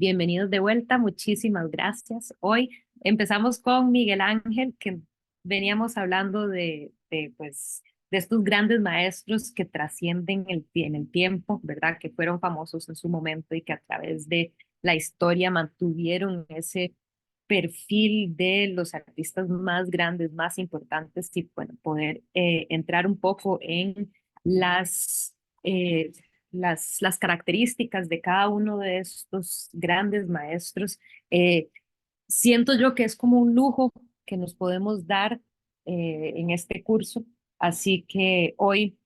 Bienvenidos de vuelta, muchísimas gracias. Hoy empezamos con Miguel Ángel, que veníamos hablando pues, de estos grandes maestros que trascienden en el tiempo, ¿verdad? Que fueron famosos en su momento y que a través de la historia mantuvieron ese perfil de los artistas más grandes, más importantes y bueno, poder entrar un poco en eh, las características de cada uno de estos grandes maestros. Eh, Siento yo que es como un lujo que nos podemos dar en este curso, así que hoy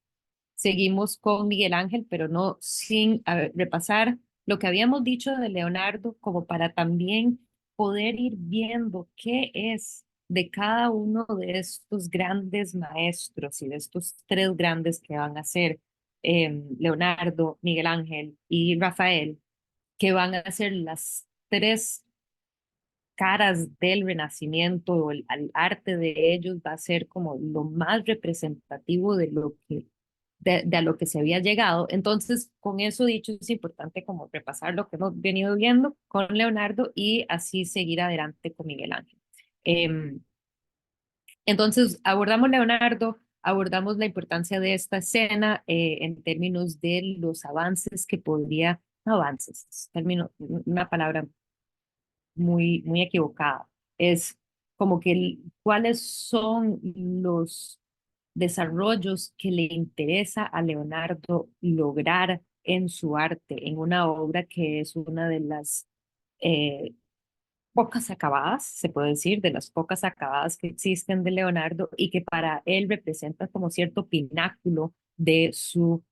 seguimos con Miguel Ángel, pero no sin repasar lo que habíamos dicho de Leonardo, como para también poder ir viendo qué es de cada uno de estos grandes maestros y de estos tres grandes que van a ser Leonardo, Miguel Ángel y Rafael, que van a ser las tres caras del Renacimiento o el arte de ellos va a ser como lo más representativo de lo que de a lo que se había llegado. Entonces, con eso dicho, es importante como repasar lo que hemos venido viendo con Leonardo y así seguir adelante con Miguel Ángel. Eh, entonces, abordamos Leonardo, abordamos la importancia de esta escena en términos de los avances que podría, no avances, término, una palabra muy equivocada. Es como que cuáles son los desarrollos que le interesa a Leonardo lograr en su arte, en una obra que es una de las eh, pocas acabadas, se puede decir, de las pocas acabadas que existen de Leonardo y que para él representa como cierto pináculo de su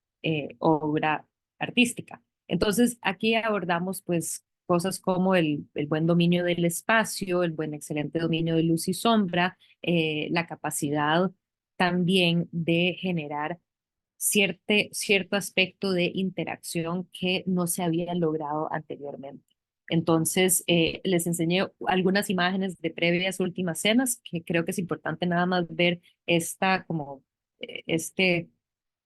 obra artística. Entonces, aquí abordamos pues cosas como el buen dominio del espacio, el buen excelente dominio de luz y sombra, la capacidad también de generar cierto aspecto de interacción que no se había logrado anteriormente. Entonces, les enseñé algunas imágenes de previas últimas cenas, que creo que es importante nada más ver este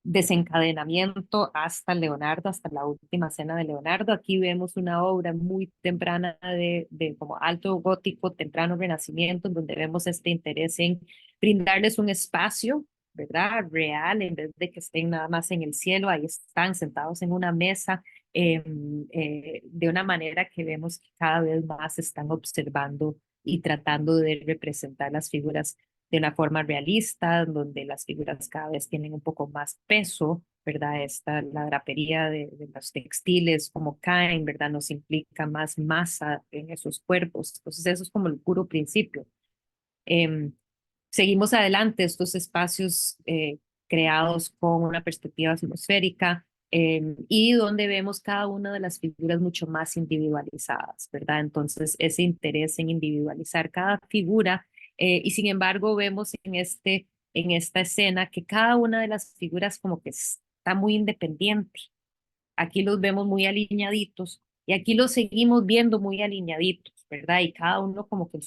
desencadenamiento hasta Leonardo, hasta la última cena de Leonardo. Aquí vemos una obra muy temprana de como alto gótico, temprano renacimiento, donde vemos este interés en brindarles un espacio, ¿verdad? Real, en vez de que estén nada más en el cielo, ahí están sentados en una mesa, de una manera que vemos que cada vez más están observando y tratando de representar las figuras de una forma realista, donde las figuras cada vez tienen un poco más peso, ¿verdad? La drapería de los textiles, como caen, ¿verdad? Nos implica más masa en esos cuerpos. Entonces, eso es como el puro principio. Eh, Seguimos adelante, estos espacios creados con una perspectiva atmosférica y donde vemos cada una de las figuras mucho más individualizadas, ¿verdad? Entonces, ese interés en individualizar cada figura y sin embargo vemos en esta escena que cada una de las figuras como que está muy independiente. Aquí los vemos muy alineaditos y aquí los seguimos viendo muy alineaditos, ¿verdad? Y cada uno como que en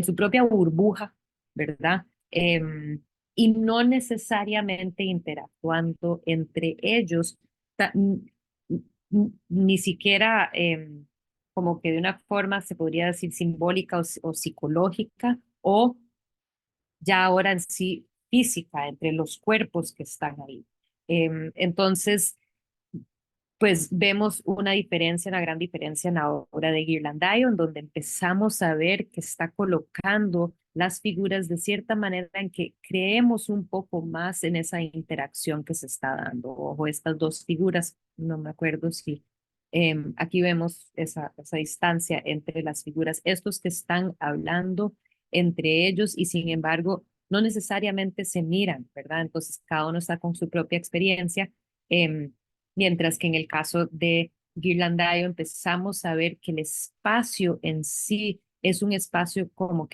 su propia burbuja, ¿verdad? Y no necesariamente interactuando entre ellos, ni siquiera como que de una forma se podría decir simbólica o psicológica, o ya ahora en sí física, entre los cuerpos que están ahí. Entonces, pues vemos una diferencia, una gran diferencia en la obra de Ghirlandaio, donde empezamos a ver que está colocando las figuras de cierta manera en que creemos un poco más en esa interacción que se está dando. Ojo, estas dos figuras, no me acuerdo si aquí vemos esa distancia entre las figuras, estos que están hablando entre ellos y sin embargo no necesariamente se miran, ¿verdad? Entonces cada uno está con su propia experiencia. Mientras que en el caso de Ghirlandaio empezamos a ver que el espacio en sí es un espacio como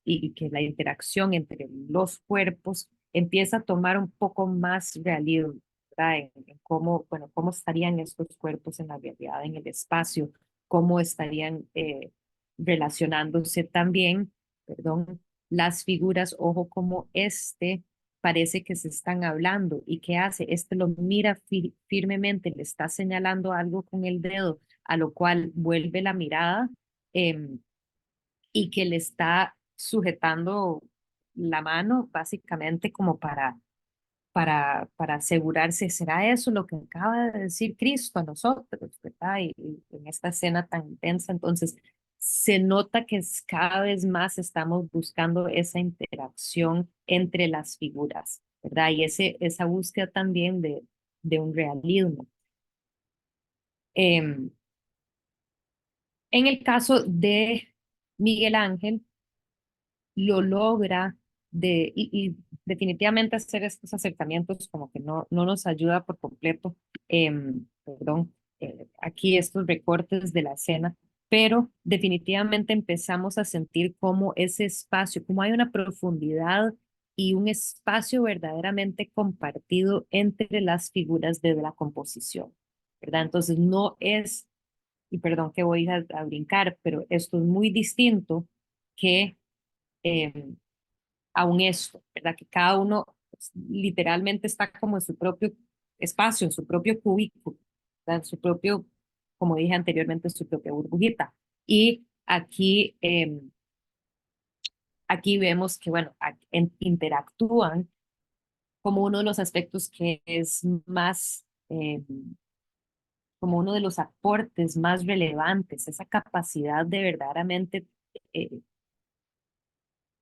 y que la interacción entre los cuerpos empieza a tomar un poco más realismo, ¿verdad? En cómo, bueno, cómo estarían estos cuerpos en la realidad, en el espacio, cómo estarían relacionándose también, perdón, las figuras, ojo, como parece que se están hablando y qué hace, lo mira firmemente, le está señalando algo con el dedo a lo cual vuelve la mirada y que le está sujetando la mano básicamente como para asegurarse, ¿será eso lo que acaba de decir Cristo a nosotros, verdad? Y en esta escena tan intensa, entonces se nota que cada vez más estamos buscando esa interacción entre las figuras, ¿verdad? Y esa búsqueda también de un realismo. Em, en el caso de Miguel Ángel, lo logra y definitivamente hacer estos acercamientos como que no nos ayuda por completo, perdón, aquí estos recortes de la escena, pero definitivamente empezamos a sentir como ese espacio, como hay una profundidad y un espacio verdaderamente compartido entre las figuras de la composición, ¿verdad? Entonces no es, y perdón que voy a brincar, pero esto es muy distinto que em, aún esto, ¿verdad? Que cada uno pues, literalmente está como en su propio espacio, en su propio cubículo, ¿verdad? En su propio, como dije anteriormente, en su propia burbujita. Y aquí vemos que, bueno, interactúan como uno de los aspectos que es más, como uno de los aportes más relevantes, esa capacidad de verdaderamente eh,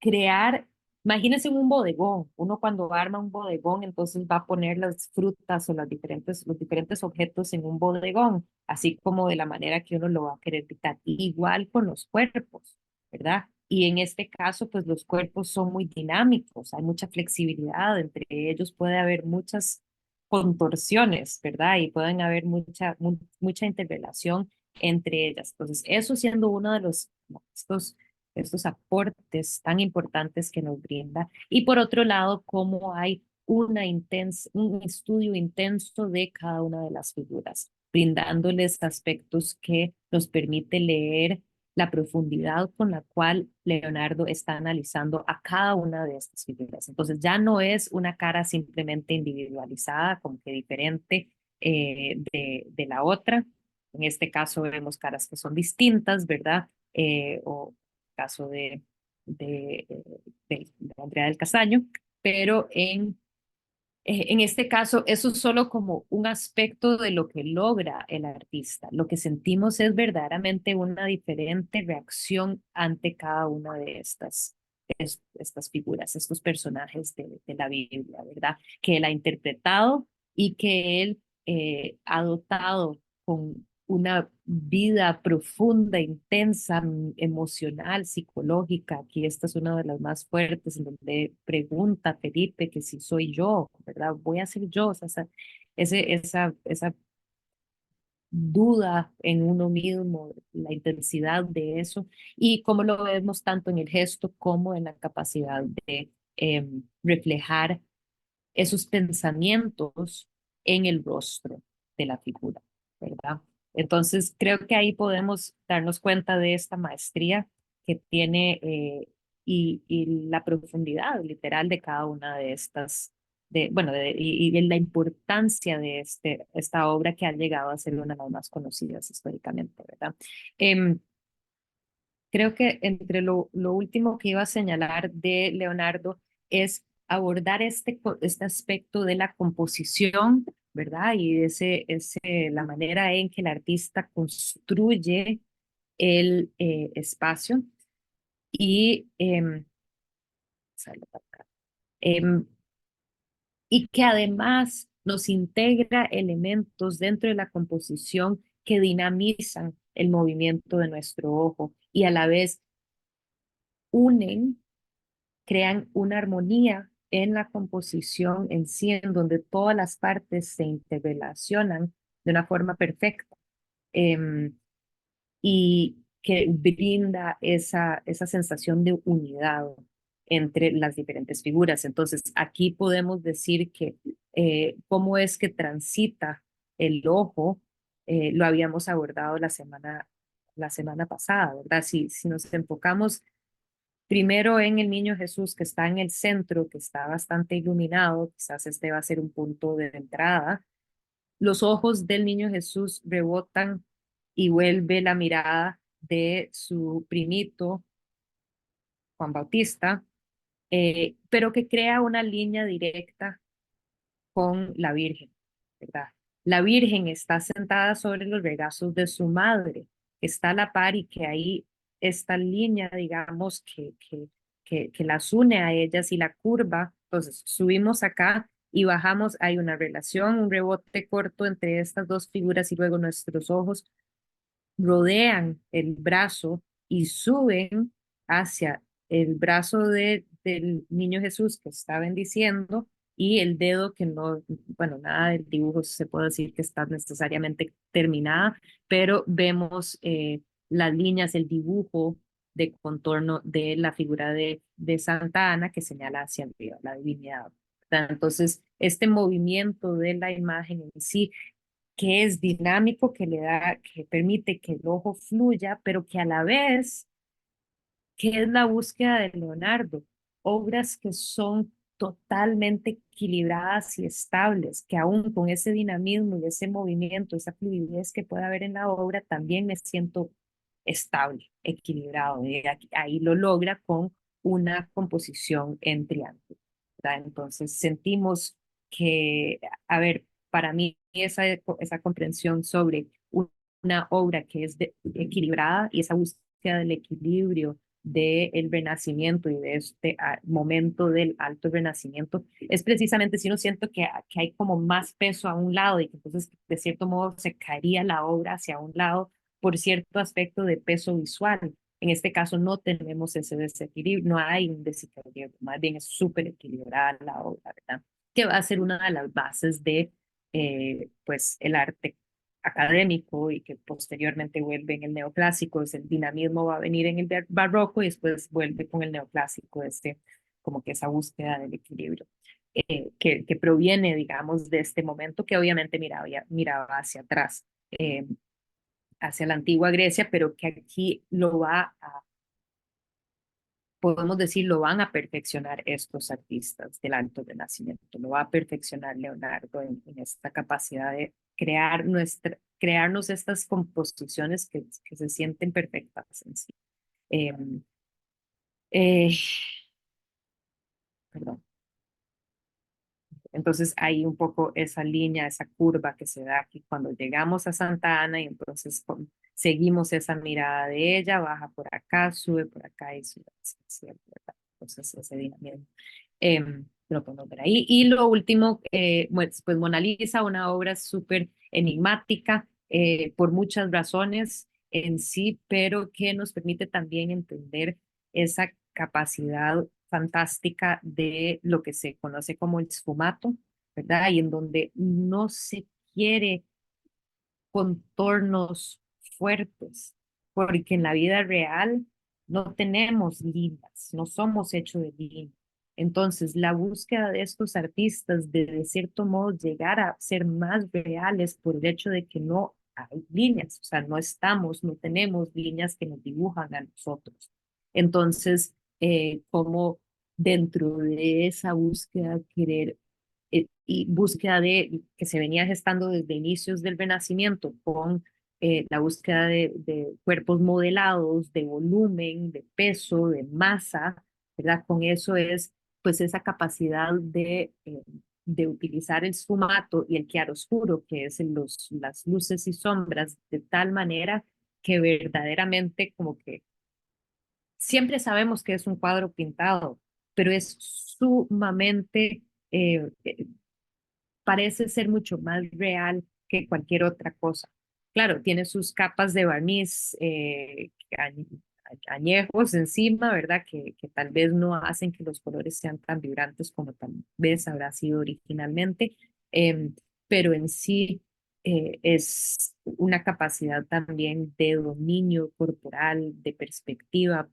crear, imagínense un bodegón, uno cuando arma un bodegón, entonces va a poner las frutas o los diferentes objetos en un bodegón, así como de la manera que uno lo va a querer quitar. Igual con los cuerpos, ¿verdad? Y en este caso, pues los cuerpos son muy dinámicos, hay mucha flexibilidad, entre ellos puede haber muchas contorsiones, ¿verdad? Y pueden haber mucha interrelación entre ellas. Entonces, eso siendo uno de los, como estos aportes tan importantes que nos brinda. Y por otro lado, cómo hay un estudio intenso de cada una de las figuras, brindándoles aspectos que nos permite leer la profundidad con la cual Leonardo está analizando a cada una de estas figuras. Entonces ya no es una cara simplemente individualizada, como que diferente de la otra. En este caso vemos caras que son distintas, ¿verdad? O caso de Andrea del Castaño, pero en este caso eso es solo como un aspecto de lo que logra el artista. Lo que sentimos es verdaderamente una diferente reacción ante cada una de estas figuras, estos personajes de la Biblia, ¿verdad? Que él ha interpretado y que él ha dotado con una vida profunda, intensa, emocional, psicológica. Aquí esta es una de las más fuertes, en donde pregunta Felipe que si soy yo, ¿verdad? Voy a ser yo, o sea, esa duda en uno mismo, la intensidad de eso, y cómo lo vemos tanto en el gesto como en la capacidad de reflejar esos pensamientos en el rostro de la figura, ¿verdad? Entonces, creo que ahí podemos darnos cuenta de esta maestría que tiene y la profundidad literal de cada una de estas, bueno, y la importancia de esta obra que ha llegado a ser una de las más conocidas históricamente, ¿verdad? Em, Creo que entre lo último que iba a señalar de Leonardo es abordar este aspecto de la composición, ¿verdad? Y la manera en que el artista construye el espacio y, sale para acá. Em, y que además nos integra elementos dentro de la composición que dinamizan el movimiento de nuestro ojo y a la vez unen, crean una armonía en la composición en sí, en donde todas las partes se interrelacionan de una forma perfecta y que brinda esa sensación de unidad entre las diferentes figuras. Entonces, aquí podemos decir que cómo es que transita el ojo, lo habíamos abordado la semana pasada, ¿verdad? Si nos enfocamos primero en el niño Jesús que está en el centro, que está bastante iluminado, quizás este va a ser un punto de entrada. Los ojos del niño Jesús rebotan y vuelve la mirada de su primito, Juan Bautista, pero que crea una línea directa con la Virgen, ¿verdad? La Virgen está sentada sobre los regazos de su madre, que está a la par y que ahí esta línea, digamos, que las une a ellas y la curva. Entonces, subimos acá y bajamos, hay una relación, un rebote corto entre estas dos figuras y luego nuestros ojos rodean el brazo y suben hacia el brazo del niño Jesús que está bendiciendo y el dedo que no, bueno, nada del dibujo se puede decir que está necesariamente terminada, pero vemos las líneas, el dibujo de contorno de la figura de Santa Ana que señala hacia arriba, la divinidad. Entonces, este movimiento de la imagen en sí que es dinámico, que le da, que permite que el ojo fluya, pero que a la vez, que es la búsqueda de Leonardo, obras que son totalmente equilibradas y estables, que aún con ese dinamismo y ese movimiento, esa fluidez que puede haber en la obra, también me siento estable, equilibrado. Y ahí lo logra con una composición en triángulo, ¿verdad? Entonces sentimos que, a ver, para mí esa comprensión sobre una obra que es equilibrada y esa búsqueda del equilibrio del renacimiento y de este momento del alto renacimiento, es precisamente si uno siento que hay como más peso a un lado y que entonces de cierto modo se caería la obra hacia un lado por cierto aspecto de peso visual. En este caso no tenemos ese desequilibrio, no hay un desequilibrio, más bien es súper equilibrada la obra, ¿verdad? Que va a ser una de las bases de pues el arte académico y que posteriormente vuelve en el neoclásico, es el dinamismo va a venir en el barroco y después vuelve con el neoclásico, como que esa búsqueda del equilibrio, que proviene, digamos, de este momento que obviamente miraba hacia atrás, hacia la antigua Grecia, pero que aquí lo va a, podemos decir, lo van a perfeccionar estos artistas del Alto Renacimiento, lo va a perfeccionar Leonardo en esta capacidad de crearnos estas composiciones que se sienten perfectas en sí. Eh, eh, perdón. Entonces hay un poco esa línea, esa curva que se da aquí cuando llegamos a Santa Ana y entonces seguimos esa mirada de ella, baja por acá, sube por acá y sube hacia el ¿verdad? Entonces ese dinamismo. Lo podemos ver ahí. Y lo último, pues Mona Lisa, una obra súper enigmática por muchas razones en sí, pero que nos permite también entender esa capacidad fantástica de lo que se conoce como el sfumato, ¿verdad? Y en donde no se quiere contornos fuertes, porque en la vida real no tenemos líneas, no somos hechos de líneas. Entonces, la búsqueda de estos artistas de cierto modo llegar a ser más reales por el hecho de que no hay líneas, o sea, no tenemos líneas que nos dibujan a nosotros. Entonces, como dentro de esa búsqueda querer y búsqueda de que se venía gestando desde inicios del Renacimiento con la búsqueda de cuerpos modelados, de volumen, de peso, de masa, ¿verdad? Con eso es pues esa capacidad de utilizar el sfumato y el chiaroscuro, que es las luces y sombras, de tal manera que verdaderamente como que siempre sabemos que es un cuadro pintado, pero es sumamente parece ser mucho más real que cualquier otra cosa. Claro, tiene sus capas de barniz añejos encima, ¿verdad? Que tal vez no hacen que los colores sean tan vibrantes como tal vez habrá sido originalmente, em, pero en sí es una capacidad también de dominio corporal, de perspectiva,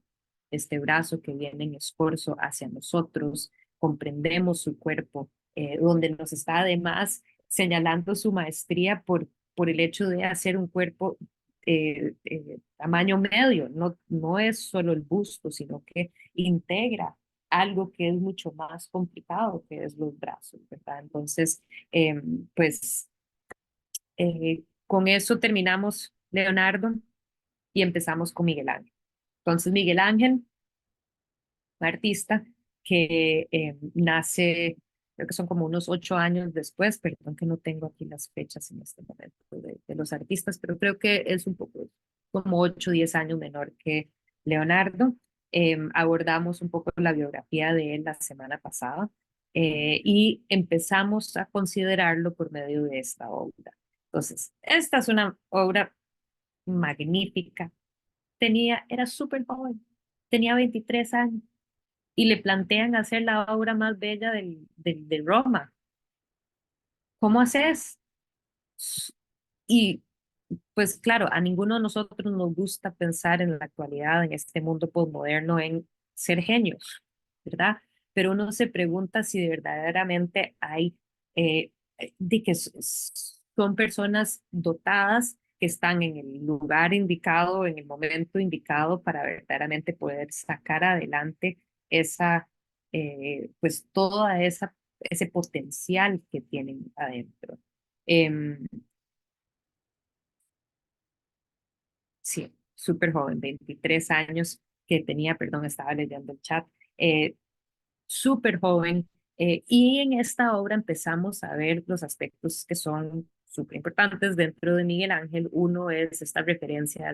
este brazo que viene en esfuerzo hacia nosotros, comprendemos su cuerpo donde nos está además señalando su maestría por el hecho de hacer un cuerpo tamaño medio. No, no es solo el busto, sino que integra algo que es mucho más complicado, que es los brazos, ¿verdad? Entonces, pues con eso terminamos Leonardo y empezamos con Miguel Ángel. Entonces, Miguel Ángel, un artista que nace, creo que son como unos 8 años después, perdón que no tengo aquí las fechas en este momento de los artistas, pero creo que es un poco como 8 o 10 años menor que Leonardo. Abordamos un poco la biografía de él la semana pasada y empezamos a considerarlo por medio de esta obra. Entonces, esta es una obra magnífica. Era súper joven, tenía 23 años y le plantean hacer la obra más bella de Roma. ¿Cómo haces? Y pues claro, a ninguno de nosotros nos gusta pensar en la actualidad, en este mundo postmoderno, en ser genios, ¿verdad? Pero uno se pregunta si verdaderamente hay, de que son personas dotadas que están en el lugar indicado, en el momento indicado para verdaderamente poder sacar adelante esa, pues toda ese potencial que tienen adentro. Em, Sí, súper joven, 23 años que tenía, perdón, estaba leyendo el chat, eh, súper joven. Y en esta obra empezamos a ver los aspectos que son súper importantes dentro de Miguel Ángel. Uno es esta referencia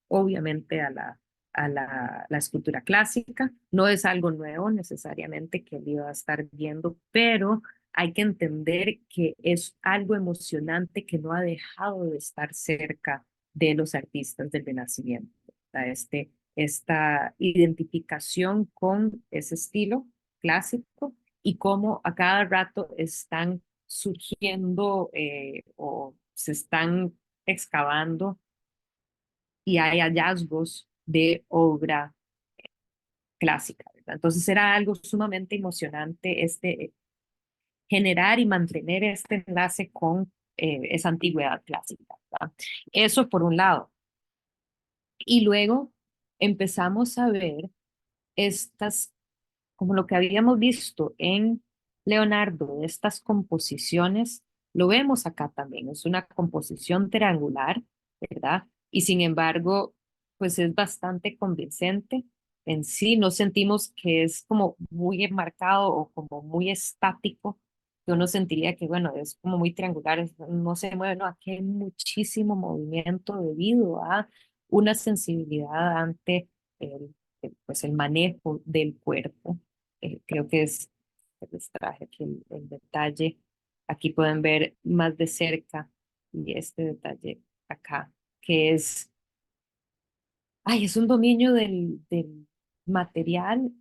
obviamente la escultura clásica. No es algo nuevo necesariamente que él iba a estar viendo, pero hay que entender que es algo emocionante que no ha dejado de estar cerca de los artistas del Renacimiento. O sea, esta identificación con ese estilo clásico y cómo a cada rato están surgiendo o se están excavando y hay hallazgos de obra clásica, ¿verdad? Entonces era algo sumamente emocionante generar y mantener este enlace con esa antigüedad clásica, ¿verdad? Eso por un lado. Y luego empezamos a ver estas, como lo que habíamos visto en Leonardo, de estas composiciones, lo vemos acá también. Es una composición triangular, ¿verdad? Y sin embargo, pues es bastante convincente. En sí, no sentimos que es como muy enmarcado o como muy estático, que uno sentiría que, bueno, es como muy triangular, no se mueve, no, aquí hay muchísimo movimiento debido a una sensibilidad ante pues el manejo del cuerpo. Creo que les traje aquí el detalle. Aquí pueden ver más de cerca y este detalle acá, que es un dominio del material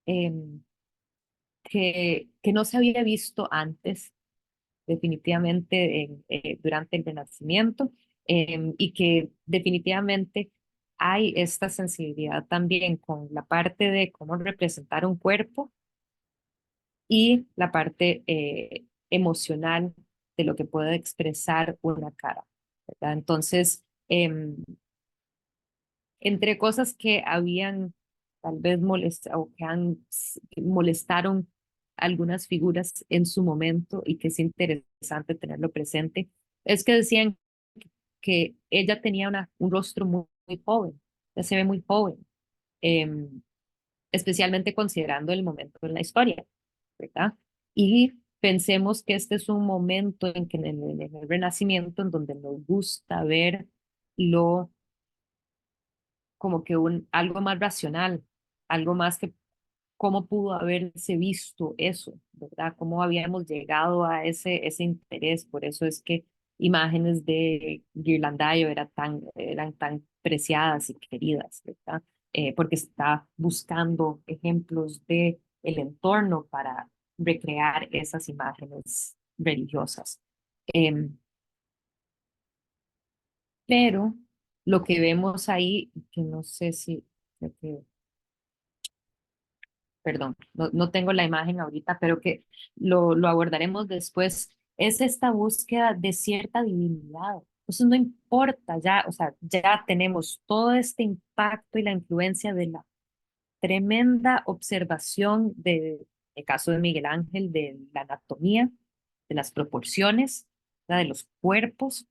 em, que no se había visto antes, definitivamente durante el Renacimiento, y que definitivamente hay esta sensibilidad también con la parte de cómo representar un cuerpo y la parte emocional de lo que puede expresar una cara, ¿verdad? Entonces, entre cosas que habían tal vez molestado o molestaron algunas figuras en su momento y que es interesante tenerlo presente, es que decían que ella tenía un rostro muy joven, ya se ve muy joven, em, especialmente considerando el momento en la historia, ¿verdad? Y pensemos que este es un momento en que en el Renacimiento en donde nos gusta ver lo como que algo más racional, algo más que cómo pudo haberse visto eso, ¿verdad? Cómo habíamos llegado a ese interés. Por eso es que imágenes de Ghirlandaio eran tan preciadas y queridas, ¿verdad? Porque está buscando ejemplos de el entorno para recrear esas imágenes religiosas. Em, pero lo que vemos ahí, que no sé si, creo que perdón, no tengo la imagen ahorita, pero que lo abordaremos después, es esta búsqueda de cierta divinidad. Entonces no importa ya, o sea, ya tenemos todo este impacto y la influencia de la tremenda observación el caso de Miguel Ángel, de la anatomía, de las proporciones, ¿verdad? De los cuerpos,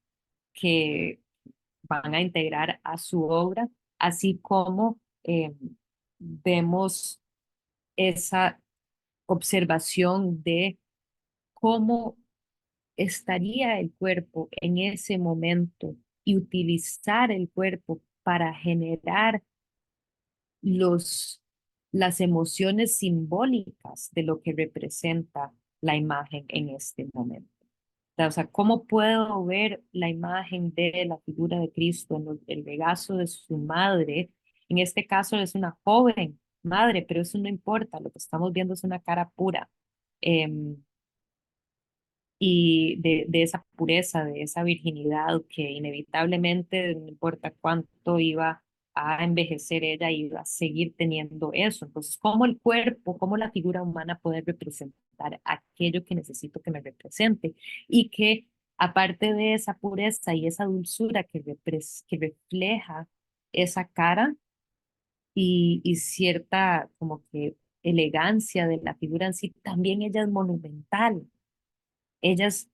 que van a integrar a su obra, así como vemos esa observación de cómo estaría el cuerpo en ese momento y utilizar el cuerpo para generar los, las emociones simbólicas de lo que representa la imagen en este momento. O sea, ¿cómo puedo ver la imagen de la figura de Cristo en el regazo de su madre? En este caso es una joven madre, pero eso no importa, lo que estamos viendo es una cara pura. Em, y de esa pureza, de esa virginidad que inevitablemente, no importa cuánto iba a envejecer ella, iba a seguir teniendo eso. Entonces, ¿cómo el cuerpo, cómo la figura humana puede representar aquello que necesito que me represente? Y que aparte de esa pureza y esa dulzura que refleja esa cara y cierta como que elegancia de la figura en sí, también ella es monumental. Ella es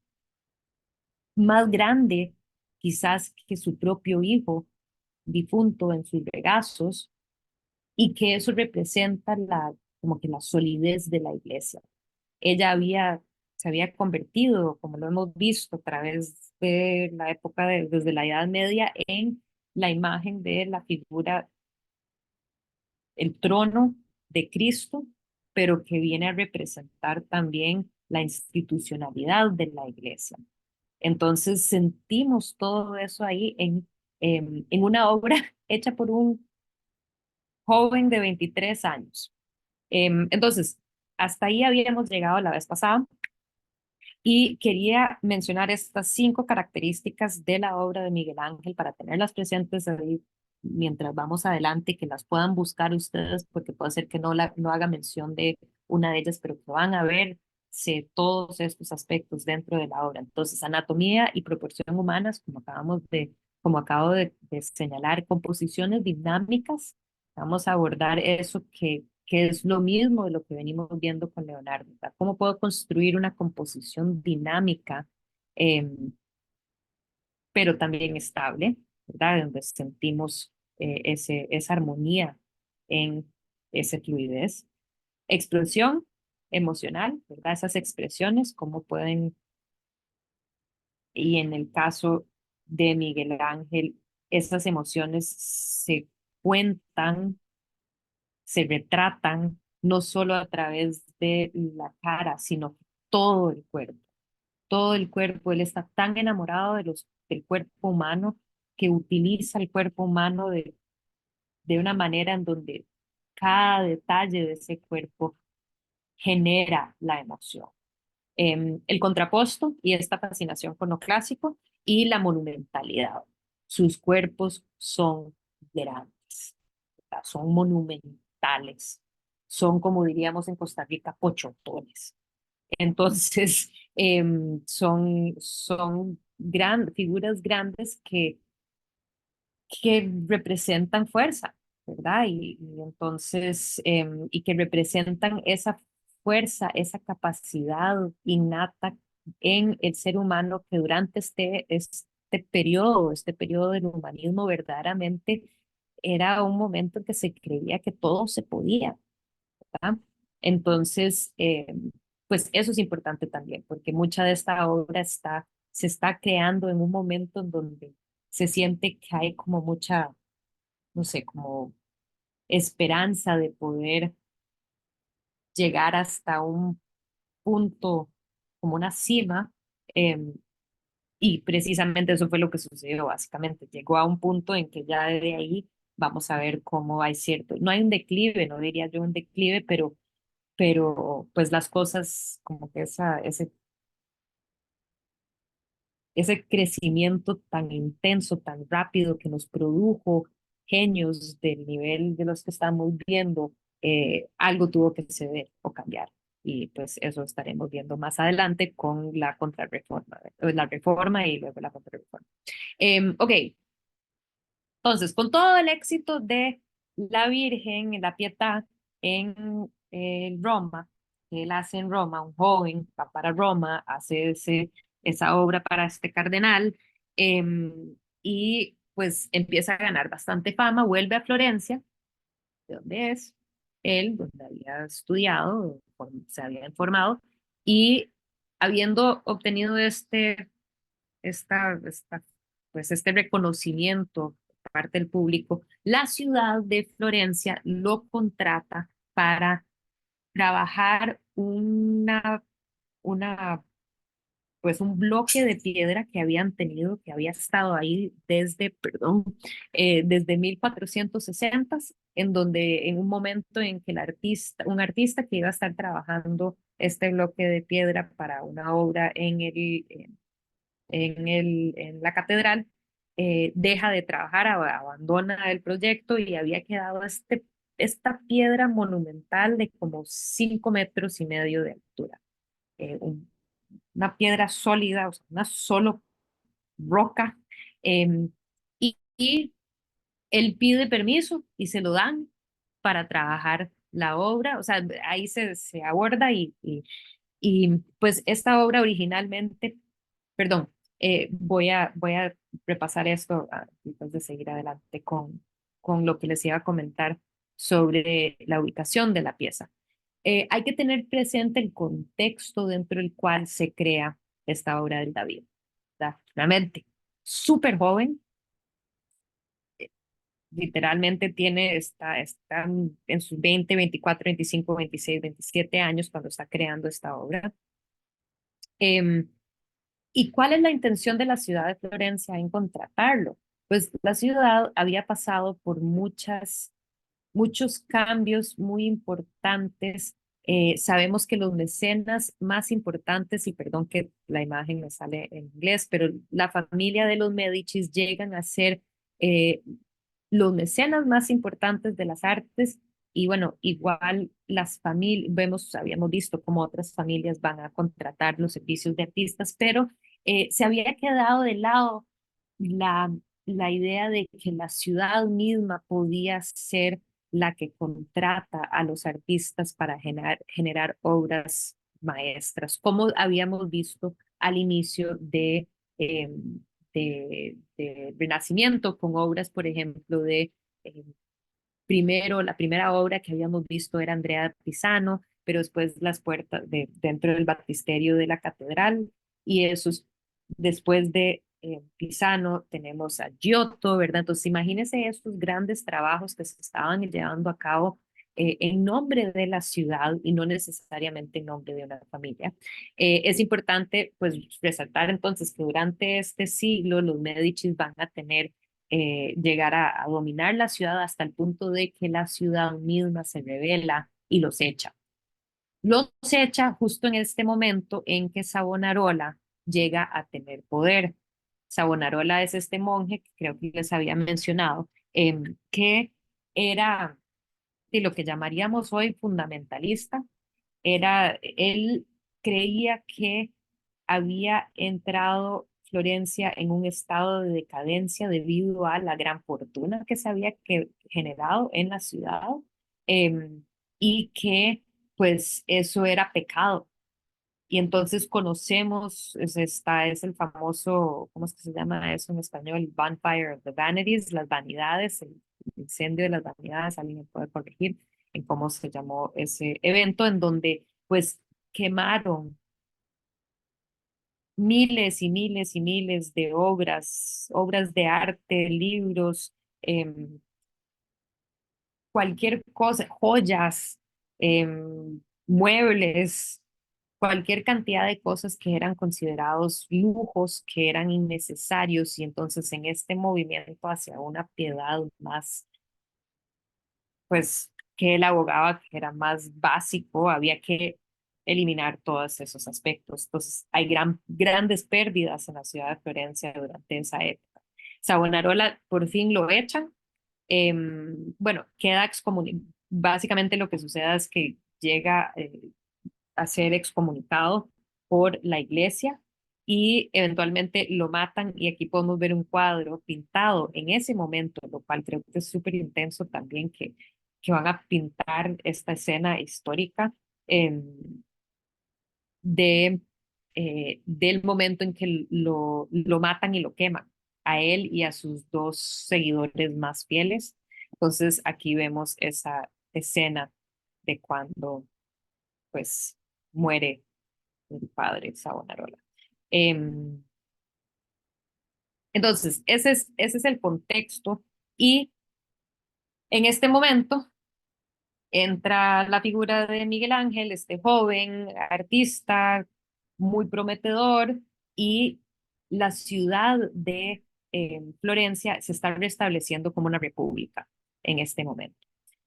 más grande quizás que su propio hijo difunto en sus regazos y que eso representa como que la solidez de la iglesia. Ella se había convertido, como lo hemos visto a través de la época desde la Edad Media, en la imagen de la figura, el trono de Cristo, pero que viene a representar también la institucionalidad de la iglesia. Entonces sentimos todo eso ahí en una obra hecha por un joven de 23 años. Entonces, hasta ahí habíamos llegado la vez pasada y quería mencionar estas 5 características de la obra de Miguel Ángel para tenerlas presentes ahí mientras vamos adelante, que las puedan buscar ustedes, porque puede ser que no haga mención de una de ellas, pero que van a ver todos estos aspectos dentro de la obra. Entonces, anatomía y proporción humanas, como acabo de señalar, composiciones dinámicas, vamos a abordar eso que es lo mismo de lo que venimos viendo con Leonardo, ¿verdad? ¿Cómo puedo construir una composición dinámica, pero también estable, ¿verdad? Donde sentimos esa armonía en esa fluidez. Expresión emocional, ¿verdad? Esas expresiones, cómo pueden, y en el caso de Miguel Ángel, esas emociones se cuentan, se retratan no solo a través de la cara, sino todo el cuerpo. Todo el cuerpo, él está tan enamorado del cuerpo humano que utiliza el cuerpo humano de una manera en donde cada detalle de ese cuerpo genera la emoción. El contraposto y esta fascinación con lo clásico y la monumentalidad. Sus cuerpos son grandes, ¿verdad? Son monumentales, son como diríamos en Costa Rica, pochotones. Entonces, son figuras grandes que representan fuerza, ¿verdad? Y entonces, y que representan esa fuerza, esa capacidad innata en el ser humano que durante este periodo del humanismo verdaderamente era un momento en que se creía que todo se podía, ¿verdad? Entonces, pues eso es importante también, porque mucha de esta obra se está creando en un momento en donde se siente que hay como mucha, no sé, como esperanza de poder llegar hasta un punto, como una cima, em, y precisamente eso fue lo que sucedió, básicamente. Llegó a un punto en que ya de ahí vamos a ver cómo hay cierto, no hay un declive, no diría yo un declive, pero pues las cosas, como que ese crecimiento tan intenso, tan rápido que nos produjo genios del nivel de los que estamos viendo, algo tuvo que ceder o cambiar. Y pues eso estaremos viendo más adelante con la contrarreforma, la reforma y luego la contrarreforma. Ok, entonces, con todo el éxito de la Virgen, la Pietà en Roma, que él hace en Roma, un joven va para Roma, hace esa obra para este cardenal, y pues empieza a ganar bastante fama, vuelve a Florencia, de donde es él, donde había estudiado, se había informado, y habiendo obtenido esta, pues este reconocimiento por parte del público, la ciudad de Florencia lo contrata para trabajar una pues un bloque de piedra que habían tenido, que había estado ahí desde 1460, en donde en un momento en que un artista que iba a estar trabajando este bloque de piedra para una obra en la catedral, deja de trabajar, abandona el proyecto y había quedado esta piedra monumental de como 5,5 metros de altura. Una piedra sólida, o sea, una solo roca. Y él pide permiso y se lo dan para trabajar la obra, o sea, ahí se aborda y pues esta obra originalmente, perdón, voy a repasar esto antes de seguir adelante con lo que les iba a comentar sobre la ubicación de la pieza. Hay que tener presente el contexto dentro del cual se crea esta obra del David. ¿Verdad? Realmente, súper joven, literalmente está en sus 20, 24, 25, 26, 27 años cuando está creando esta obra. Em, ¿Y cuál es la intención de la ciudad de Florencia en contratarlo? Pues la ciudad había pasado por muchos cambios muy importantes. Sabemos que los mecenas más importantes, y perdón que la imagen me sale en inglés, pero la familia de los Medicis llegan a ser eh, los mecenas más importantes de las artes y bueno, igual las familias, habíamos visto cómo otras familias van a contratar los servicios de artistas, pero se había quedado de lado la, la idea de que la ciudad misma podía ser la que contrata a los artistas para generar obras maestras, como habíamos visto al inicio eh, de Renacimiento, con obras, por ejemplo, eh, la primera obra que habíamos visto era Andrea Pisano, pero después las puertas dentro del baptisterio de la catedral, y esos, después de Pisano tenemos a Giotto, ¿verdad? Entonces imagínense estos grandes trabajos que se estaban llevando a cabo en nombre de la ciudad y no necesariamente en nombre de una familia. Es importante pues resaltar entonces que durante este siglo los Medicis van a llegar a dominar la ciudad hasta el punto de que la ciudad misma se revela y los echa. Los echa justo en este momento en que Savonarola llega a tener poder. Savonarola es este monje que creo que les había mencionado, que era de lo que llamaríamos hoy fundamentalista. Él creía que había entrado Florencia en un estado de decadencia debido a la gran fortuna que se había generado en la ciudad, y que pues eso era pecado. Y entonces conocemos, es el famoso, ¿cómo es que se llama eso en español? Bonfire of the Vanities, las vanidades, el incendio de las vanidades, alguien me puede corregir en cómo se llamó ese evento, en donde pues quemaron miles y miles y miles de obras de arte, libros, cualquier cosa, joyas, muebles, cualquier cantidad de cosas que eran considerados lujos, que eran innecesarios, y entonces en este movimiento hacia una piedad más, pues, que él abogaba que era más básico, había que eliminar todos esos aspectos. Entonces hay grandes pérdidas en la ciudad de Florencia durante esa época. Savonarola por fin lo echan. Bueno, queda excomunicado. Básicamente lo que sucede es que llega a ser excomunicado por la iglesia y eventualmente lo matan, y aquí podemos ver un cuadro pintado en ese momento, lo cual creo que es súper intenso también que van a pintar esta escena histórica eh, del momento en que lo matan y lo queman. a él y a sus dos seguidores más fieles. Entonces aquí vemos esa escena de cuando pues muere el padre Savonarola. Em, entonces, ese es el contexto y en este momento entra la figura de Miguel Ángel, este joven artista muy prometedor, y la ciudad de Florencia se está restableciendo como una república en este momento.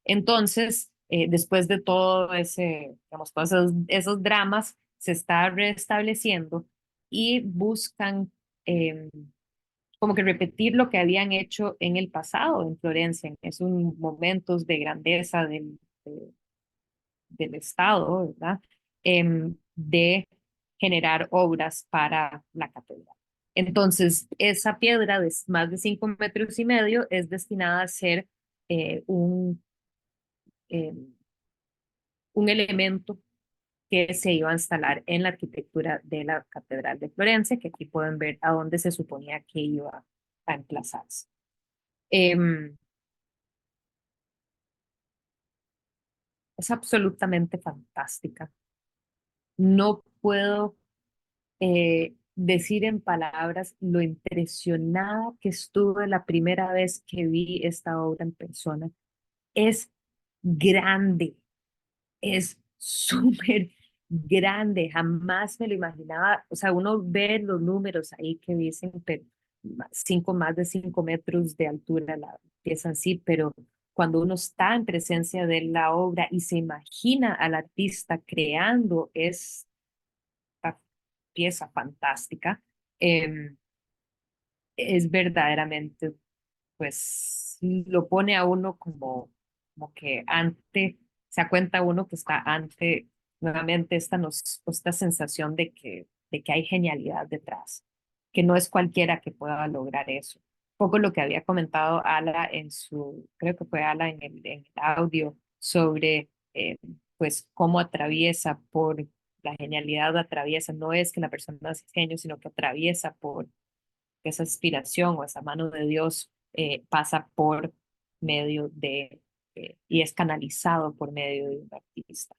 Entonces, después de todo ese, digamos, todos esos dramas, se está restableciendo y buscan eh, como que repetir lo que habían hecho en el pasado en Florencia, en esos momentos de grandeza del Estado, ¿verdad? De generar obras para la catedral. Entonces, esa piedra de más de 5,5 metros es destinada a ser eh, un, eh, un elemento que se iba a instalar en la arquitectura de la Catedral de Florencia, que aquí pueden ver a dónde se suponía que iba a emplazarse. Eh, es absolutamente fantástica. No puedo decir en palabras lo impresionada que estuve la primera vez que vi esta obra en persona. Es grande, es súper grande, jamás me lo imaginaba. O sea, uno ve los números ahí que dicen pero, más de 5 metros de altura la pieza en sí, pero cuando uno está en presencia de la obra y se imagina al artista creando esta pieza fantástica, eh, es verdaderamente, pues, lo pone a uno como que se da cuenta uno que está ante nuevamente esta sensación de que hay genialidad detrás, que no es cualquiera que pueda lograr eso. Un poco lo que había comentado Ala creo que fue Ala en el audio sobre, pues, cómo atraviesa por la genialidad, atraviesa, no es que la persona es genio, sino que atraviesa por esa inspiración o esa mano de Dios pasa por medio y es canalizado por medio de un artista.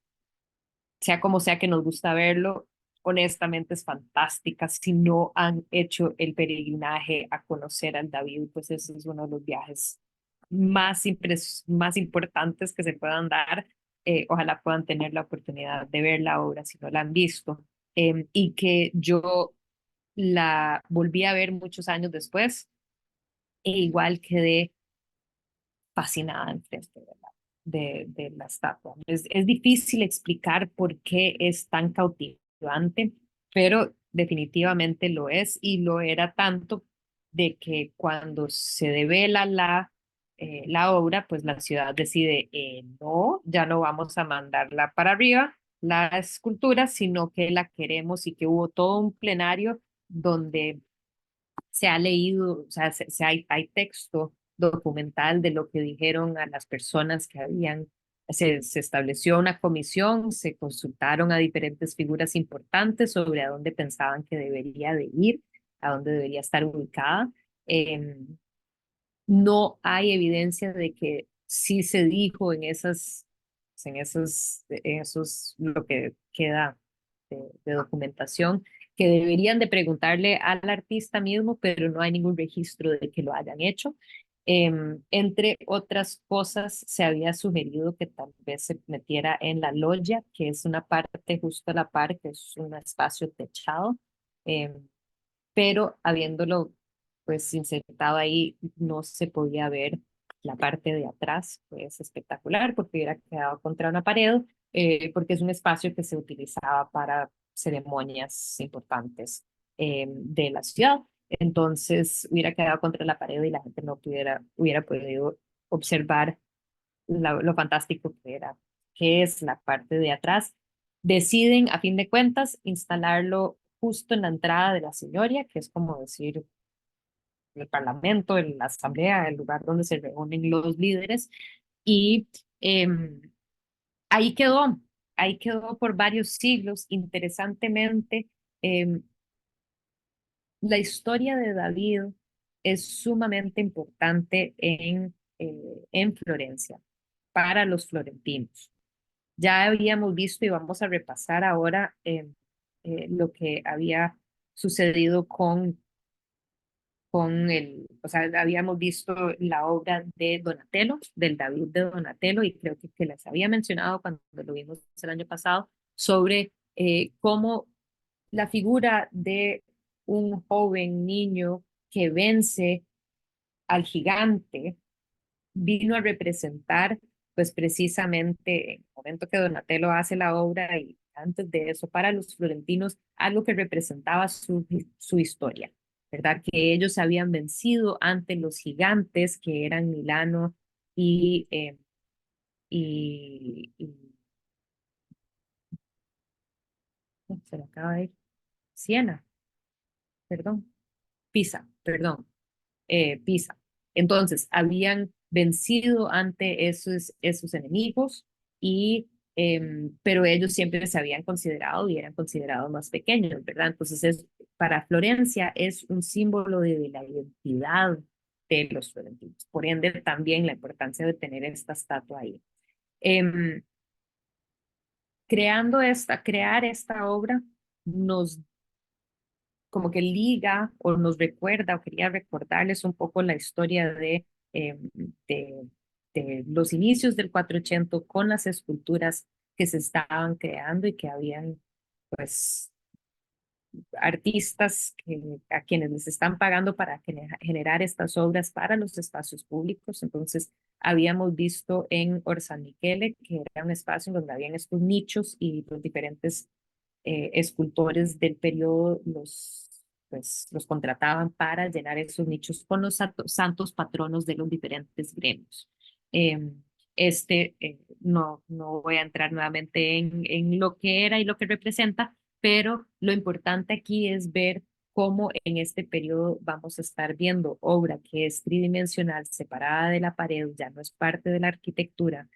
Sea como sea que nos gusta verlo, honestamente es fantástica. Si no han hecho el peregrinaje a conocer al David, pues ese es uno de los viajes más importantes que se puedan dar. Ojalá puedan tener la oportunidad de ver la obra si no la han visto. Y que yo la volví a ver muchos años después e igual quedé fascinada enfrente de la estatua. Es difícil explicar por qué es tan cautivante, pero definitivamente lo es y lo era tanto de que cuando se devela la obra, pues la ciudad decide, no, ya no vamos a mandarla para arriba, la escultura, sino que la queremos y que hubo todo un plenario donde se ha leído, o sea, hay texto documental de lo que dijeron a las personas que se estableció una comisión, se consultaron a diferentes figuras importantes sobre a dónde pensaban que debería de ir, a dónde debería estar ubicada. No hay evidencia de que sí se dijo en esos, lo que queda de documentación, que deberían de preguntarle al artista mismo, pero no hay ningún registro de que lo hayan hecho. Entre otras cosas, se había sugerido que tal vez se metiera en la logia, que es una parte justo a la par, que es un espacio techado, pero habiéndolo pues insertado ahí no se podía ver la parte de atrás, pues espectacular porque hubiera quedado contra una pared, porque es un espacio que se utilizaba para ceremonias importantes de la ciudad. Entonces hubiera quedado contra la pared y la gente no hubiera podido observar lo fantástico que es la parte de atrás. Deciden, a fin de cuentas, instalarlo justo en la entrada de la señoría, que es como decir el parlamento, la asamblea, el lugar donde se reúnen los líderes. Y ahí quedó, ahí quedó por varios siglos. Interesantemente, la historia de David es sumamente importante en Florencia para los florentinos. Ya habíamos visto y vamos a repasar ahora lo que había sucedido o sea, habíamos visto la obra de Donatello, del David de Donatello, y creo que les había mencionado cuando lo vimos el año pasado, sobre cómo la figura de un joven niño que vence al gigante vino a representar, pues precisamente en el momento que Donatello hace la obra y antes de eso, para los florentinos, algo que representaba su historia, ¿verdad? Que ellos habían vencido ante los gigantes que eran Milano y, eh, y se me acaba de ir, Siena, perdón, Pisa, perdón, Pisa. Entonces, habían vencido ante esos enemigos y pero ellos siempre se habían considerado y eran considerados más pequeños, ¿verdad? Entonces, para Florencia es un símbolo de la identidad de los florentinos. Por ende, también la importancia de tener esta estatua ahí. Em, crear esta obra nos como que liga o nos recuerda o quería recordarles un poco la historia eh, de, de los inicios del 480 con las esculturas que se estaban creando y que habían pues artistas a quienes les están pagando para generar estas obras para los espacios públicos. Entonces, habíamos visto en San Michele, que era un espacio donde habían estos nichos y los diferentes escultores del periodo los contrataban para llenar esos nichos con los santos patronos de los diferentes gremios. Eh, no voy a entrar nuevamente en lo que era y lo que representa, pero lo importante aquí es ver cómo en este periodo vamos a estar viendo obra que es tridimensional, separada de la pared, ya no es parte de la arquitectura,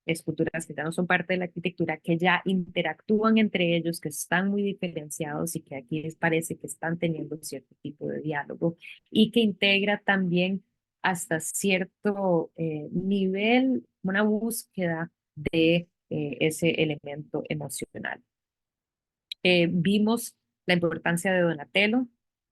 esculturas que ya no son parte de la arquitectura, que ya interactúan entre ellos, que están muy diferenciados y que aquí les parece que están teniendo cierto tipo de diálogo y que integra también hasta cierto nivel una búsqueda de ese elemento emocional. Vimos la importancia de Donatello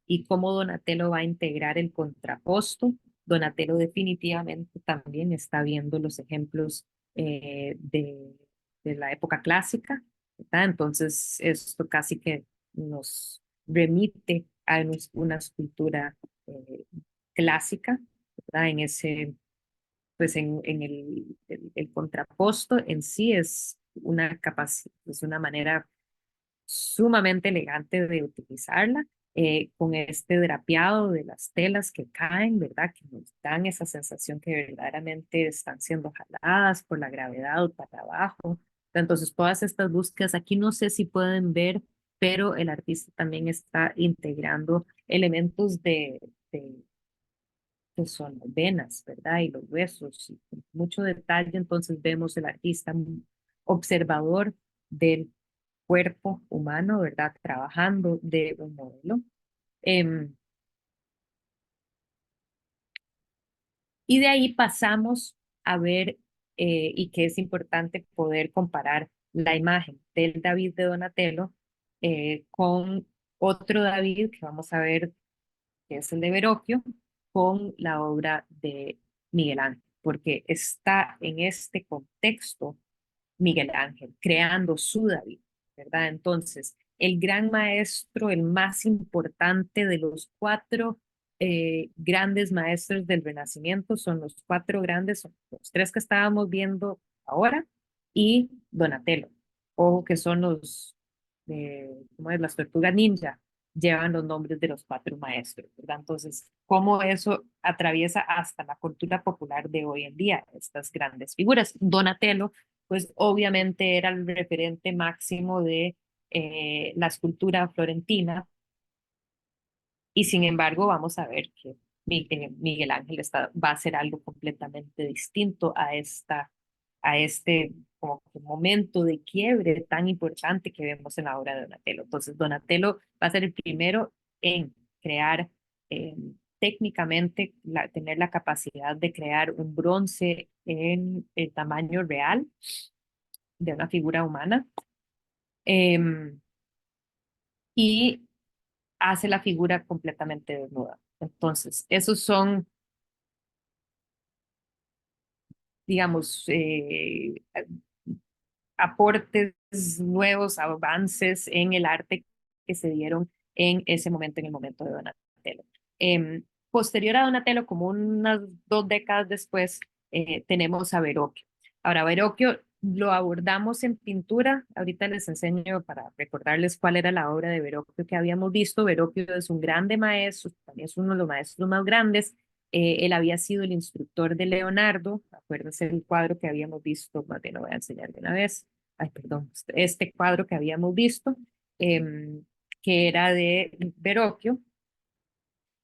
y cómo Donatello va a integrar el contraposto. Donatello definitivamente también está viendo los ejemplos de la época clásica, ¿verdad? Entonces, esto casi que nos remite a una escultura clásica, ¿verdad? Pues el contraposto en sí es una capacidad, es una manera sumamente elegante de utilizarla, con este drapeado de las telas que caen, ¿verdad? Que nos dan esa sensación que verdaderamente están siendo jaladas por la gravedad para abajo. Entonces, todas estas búsquedas, aquí no sé si pueden ver, pero el artista también está integrando elementos de que son las venas, ¿verdad? Y los huesos, y con mucho detalle, entonces vemos el artista observador del cuerpo humano, ¿verdad? Trabajando de un modelo. Em, y de ahí pasamos a ver, y que es importante poder comparar la imagen del David de Donatello con otro David que vamos a ver, que es el de Verrocchio, con la obra de Miguel Ángel, porque está en este contexto Miguel Ángel, creando su David, ¿verdad? Entonces, el gran maestro, el más importante de los cuatro grandes maestros del Renacimiento, son los cuatro grandes, son los tres que estábamos viendo ahora, y Donatello, ojo que son ¿cómo es? Las tortugas ninja, llevan los nombres de los cuatro maestros, ¿verdad? Entonces, cómo eso atraviesa hasta la cultura popular de hoy en día, estas grandes figuras. Donatello pues obviamente era el referente máximo de la escultura florentina y sin embargo vamos a ver que Miguel Ángel va a hacer algo completamente distinto a este como que momento de quiebre tan importante que vemos en la obra de Donatello. Entonces Donatello va a ser el primero en crear técnicamente tener la capacidad de crear un bronce en el tamaño real de una figura humana. em, y hace la figura completamente desnuda. Entonces, esos son, digamos, aportes nuevos, avances en el arte que se dieron en ese momento, en el momento de Donatello. Posterior a Donatello, como unas 2 décadas después, tenemos a Verrocchio. Ahora, Verrocchio lo abordamos en pintura. Ahorita les enseño para recordarles cuál era la obra de Verrocchio que habíamos visto. Verrocchio es un grande maestro, también es uno de los maestros más grandes. Él había sido el instructor de Leonardo. Acuérdense el cuadro que habíamos visto, más bien lo voy a enseñar de una vez. Ay, perdón, este cuadro que habíamos visto, que era de Verrocchio.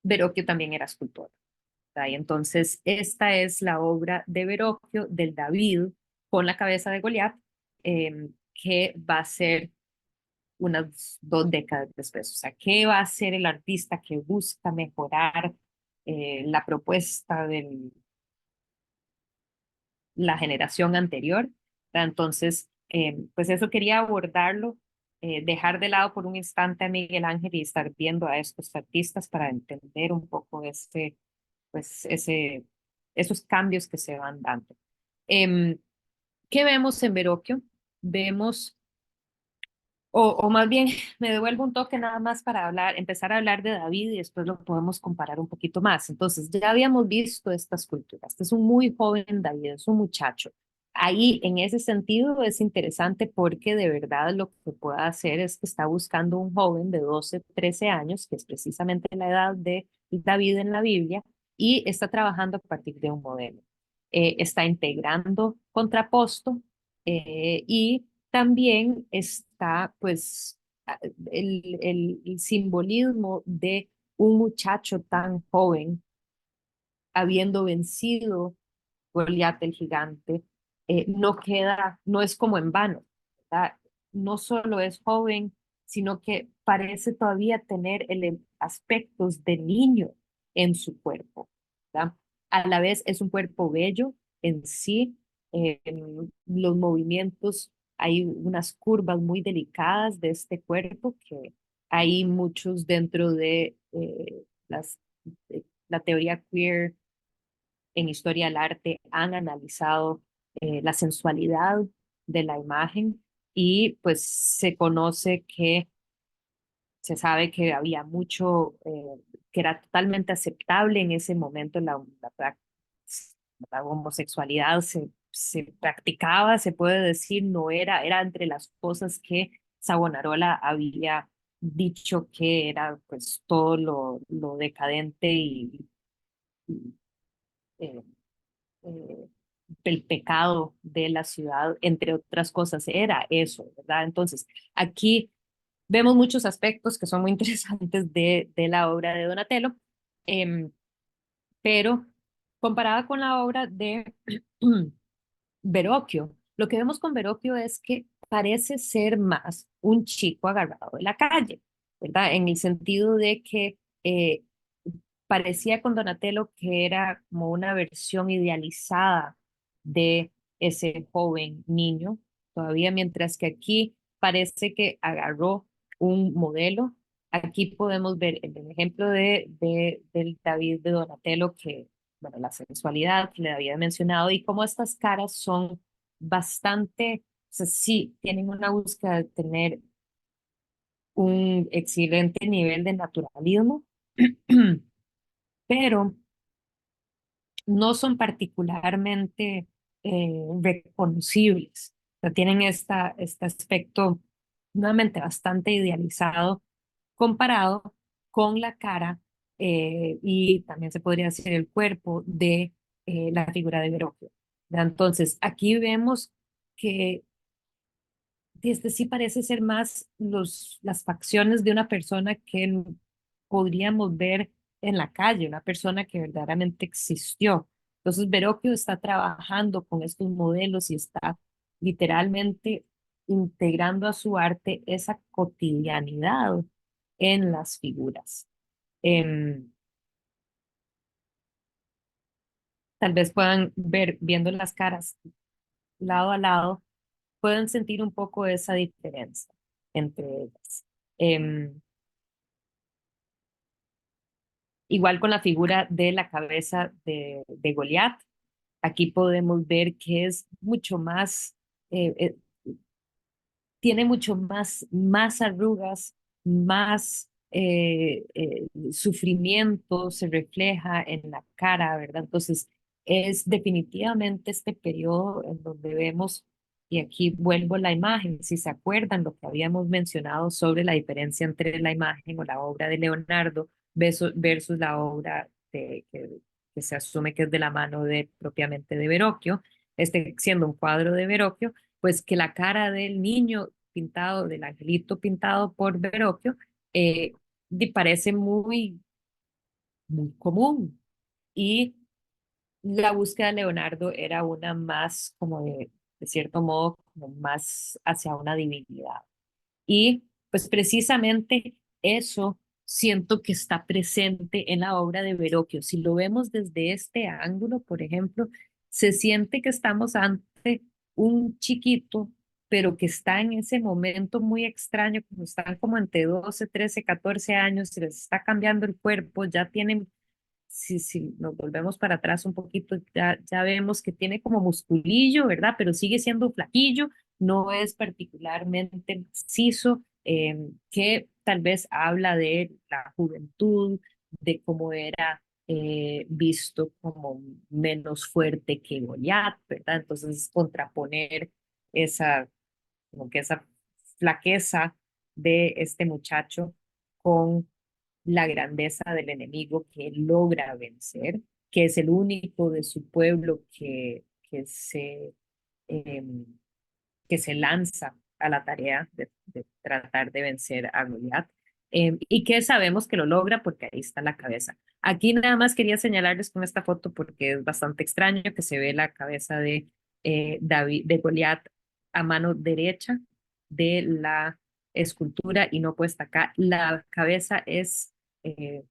Verrocchio también era escultor, ¿verdad? Y entonces esta es la obra de Verrocchio, del David con la cabeza de Goliat, que va a ser unas 2 décadas después. O sea, ¿qué va a hacer el artista que busca mejorar la propuesta de la generación anterior? ¿Verdad? Entonces, pues eso quería abordarlo, dejar de lado por un instante a Miguel Ángel y estar viendo a estos artistas para entender un poco pues esos cambios que se van dando. Em, ¿Qué vemos en Verrocchio? Vemos o más bien, me devuelvo un toque nada más para empezar a hablar de David y después lo podemos comparar un poquito más. Entonces, ya habíamos visto estas culturas. Este es un muy joven David, es un muchacho. Ahí, en ese sentido, es interesante porque de verdad lo que puede hacer es que está buscando un joven de 12, 13 años, que es precisamente la edad de David en la Biblia, y está trabajando a partir de un modelo. Está integrando contraposto y también está pues el simbolismo de un muchacho tan joven habiendo vencido Goliat el gigante, no queda, no es como en vano, ¿verdad? No solo es joven, sino que parece todavía tener aspectos de niño en su cuerpo, ¿verdad? A la vez es un cuerpo bello en sí, en los movimientos, hay unas curvas muy delicadas de este cuerpo que hay muchos dentro de la teoría queer en historia del arte han analizado la sensualidad de la imagen y pues se sabe que había mucho, que era totalmente aceptable en ese momento la homosexualidad se practicaba, se puede decir, no era entre las cosas que Savonarola había dicho que era pues todo lo decadente y, eh, eh, el pecado de la ciudad, entre otras cosas, era eso, ¿verdad? Entonces, aquí vemos muchos aspectos que son muy interesantes de la obra de Donatello, em, pero comparada con la obra de Verrocchio, lo que vemos con Verrocchio es que parece ser más un chico agarrado de la calle, ¿verdad? En el sentido de que parecía con Donatello que era como una versión idealizada de ese joven niño, todavía mientras que aquí parece que agarró un modelo. Aquí podemos ver el ejemplo del David de Donatello, que, bueno, la sensualidad que le había mencionado y cómo estas caras son bastante, o sea, sí, tienen una búsqueda de tener un excelente nivel de naturalismo, pero no son particularmente reconocibles. O sea, tienen este aspecto nuevamente bastante idealizado comparado con la cara y también se podría decir el cuerpo de la figura de Verrocchio. Entonces, aquí vemos que este sí parece ser más las facciones de una persona que podríamos ver en la calle, una persona que verdaderamente existió. Entonces, Verrocchio está trabajando con estos modelos y está literalmente integrando a su arte esa cotidianidad en las figuras. Em, Tal vez puedan ver, viendo las caras lado a lado, pueden sentir un poco esa diferencia entre ellas. Em, Igual con la figura de la cabeza de Goliat, aquí podemos ver que es mucho más, eh, eh, tiene mucho más arrugas, más sufrimiento se refleja en la cara, ¿verdad? Entonces, es definitivamente este periodo en donde vemos, y aquí vuelvo a la imagen, si se acuerdan lo que habíamos mencionado sobre la diferencia entre la imagen o la obra de Leonardo versus la obra que se asume que es de la mano de propiamente de Verrocchio, este siendo un cuadro de Verrocchio, pues que la cara del niño pintado, del angelito pintado por Verrocchio, parece muy común. Y la búsqueda de Leonardo era una más como de cierto modo, como más hacia una divinidad. Y pues precisamente eso siento que está presente en la obra de Verrocchio. Si lo vemos desde este ángulo, por ejemplo, se siente que estamos ante un chiquito, pero que está en ese momento muy extraño, como están como entre 12, 13, 14 años, se les está cambiando el cuerpo, ya tienen si nos volvemos para atrás un poquito, ya vemos que tiene como musculillo, ¿verdad? Pero sigue siendo flaquillo, no es particularmente macizo, que tal vez habla de la juventud, de cómo era visto como menos fuerte que Goliat, ¿verdad? Entonces, contraponer esa, como que esa flaqueza de este muchacho con la grandeza del enemigo que logra vencer, que es el único de su pueblo eh, que se lanza a la tarea de tratar de vencer a Goliat. Y que sabemos que lo logra porque ahí está la cabeza. Aquí nada más quería señalarles con esta foto porque es bastante extraño que se ve la cabeza de David, de Goliat a mano derecha de la escultura y no puesta acá. La cabeza es eh,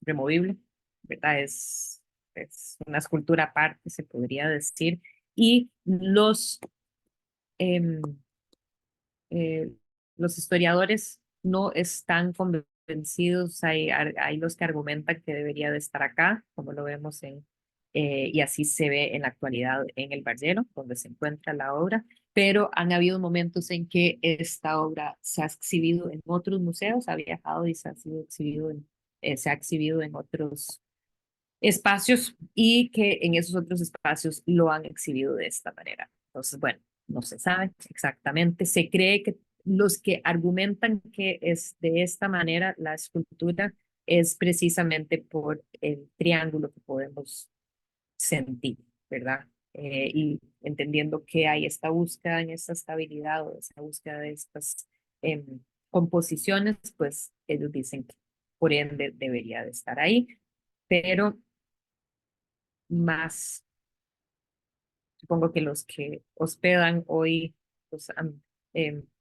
removible, ¿verdad? Es una escultura aparte, se podría decir. Y em, los historiadores no están convencidos, hay los que argumentan que debería de estar acá, como lo vemos y así se ve en la actualidad en el Bargello, donde se encuentra la obra, pero han habido momentos en que esta obra se ha exhibido en otros museos, ha viajado y se ha exhibido en otros espacios y que en esos otros espacios lo han exhibido de esta manera. Entonces, bueno, no se sabe exactamente. Se cree que los que argumentan que es de esta manera la escultura es precisamente por el triángulo que podemos sentir, ¿verdad? Y entendiendo que hay esta búsqueda en esta estabilidad o esta búsqueda de estas eh, composiciones, pues ellos dicen que por ende debería de estar ahí, pero más, supongo que los que hospedan hoy,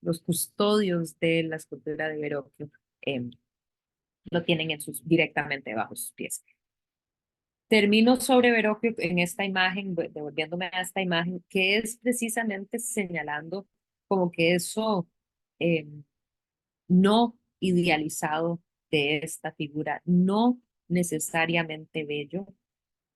los custodios de la escultura de Verrocchio, em, lo tienen directamente bajo sus pies. Termino sobre Verrocchio en esta imagen, devolviéndome a esta imagen, que es precisamente señalando como que eso no idealizado de esta figura, no necesariamente bello,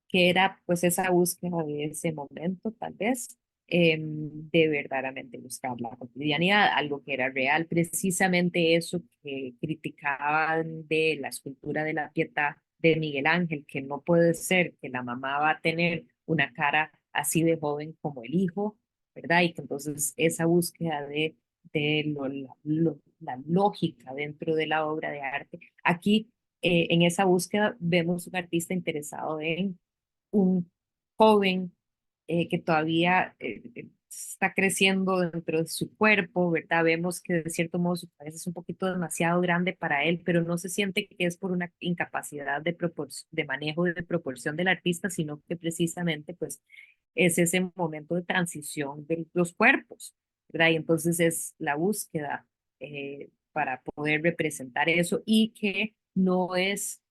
que era pues esa búsqueda de ese momento, tal vez, de verdaderamente buscar la cotidianidad, algo que era real, precisamente eso que criticaban de la escultura de la Pietà de Miguel Ángel, que no puede ser que la mamá va a tener una cara así de joven como el hijo, ¿verdad? Y que entonces esa búsqueda de la lógica dentro de la obra de arte, aquí en esa búsqueda vemos un artista interesado en un joven que todavía está creciendo dentro de su cuerpo, ¿verdad? Vemos que de cierto modo su cabeza es un poquito demasiado grande para él, pero no se siente que es por una incapacidad de manejo de proporción del artista, sino que precisamente pues es ese momento de transición de los cuerpos, ¿verdad? Y entonces es la búsqueda para poder representar eso y que no es,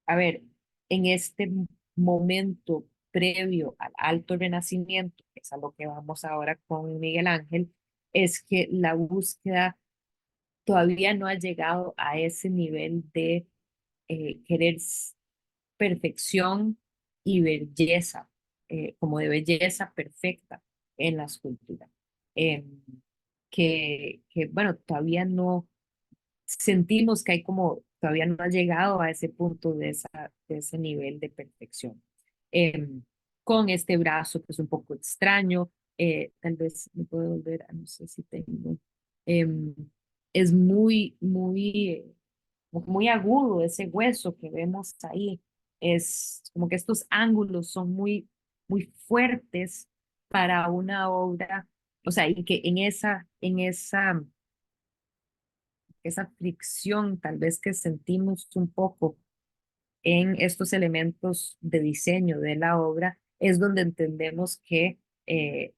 a ver, en este momento previo al Alto Renacimiento, que es a lo que vamos ahora con Miguel Ángel, es que la búsqueda todavía no ha llegado a ese nivel de querer perfección y belleza, como de belleza perfecta en la escultura. Eh, bueno, todavía no sentimos que hay como, todavía no ha llegado a ese punto de ese nivel de perfección. Con este brazo que es un poco extraño, tal vez me puedo volver, no sé si tengo, em, es muy agudo ese hueso que vemos ahí. Es como que estos ángulos son muy fuertes para una obra, o sea, y que esa fricción tal vez que sentimos un poco en estos elementos de diseño de la obra, es donde entendemos que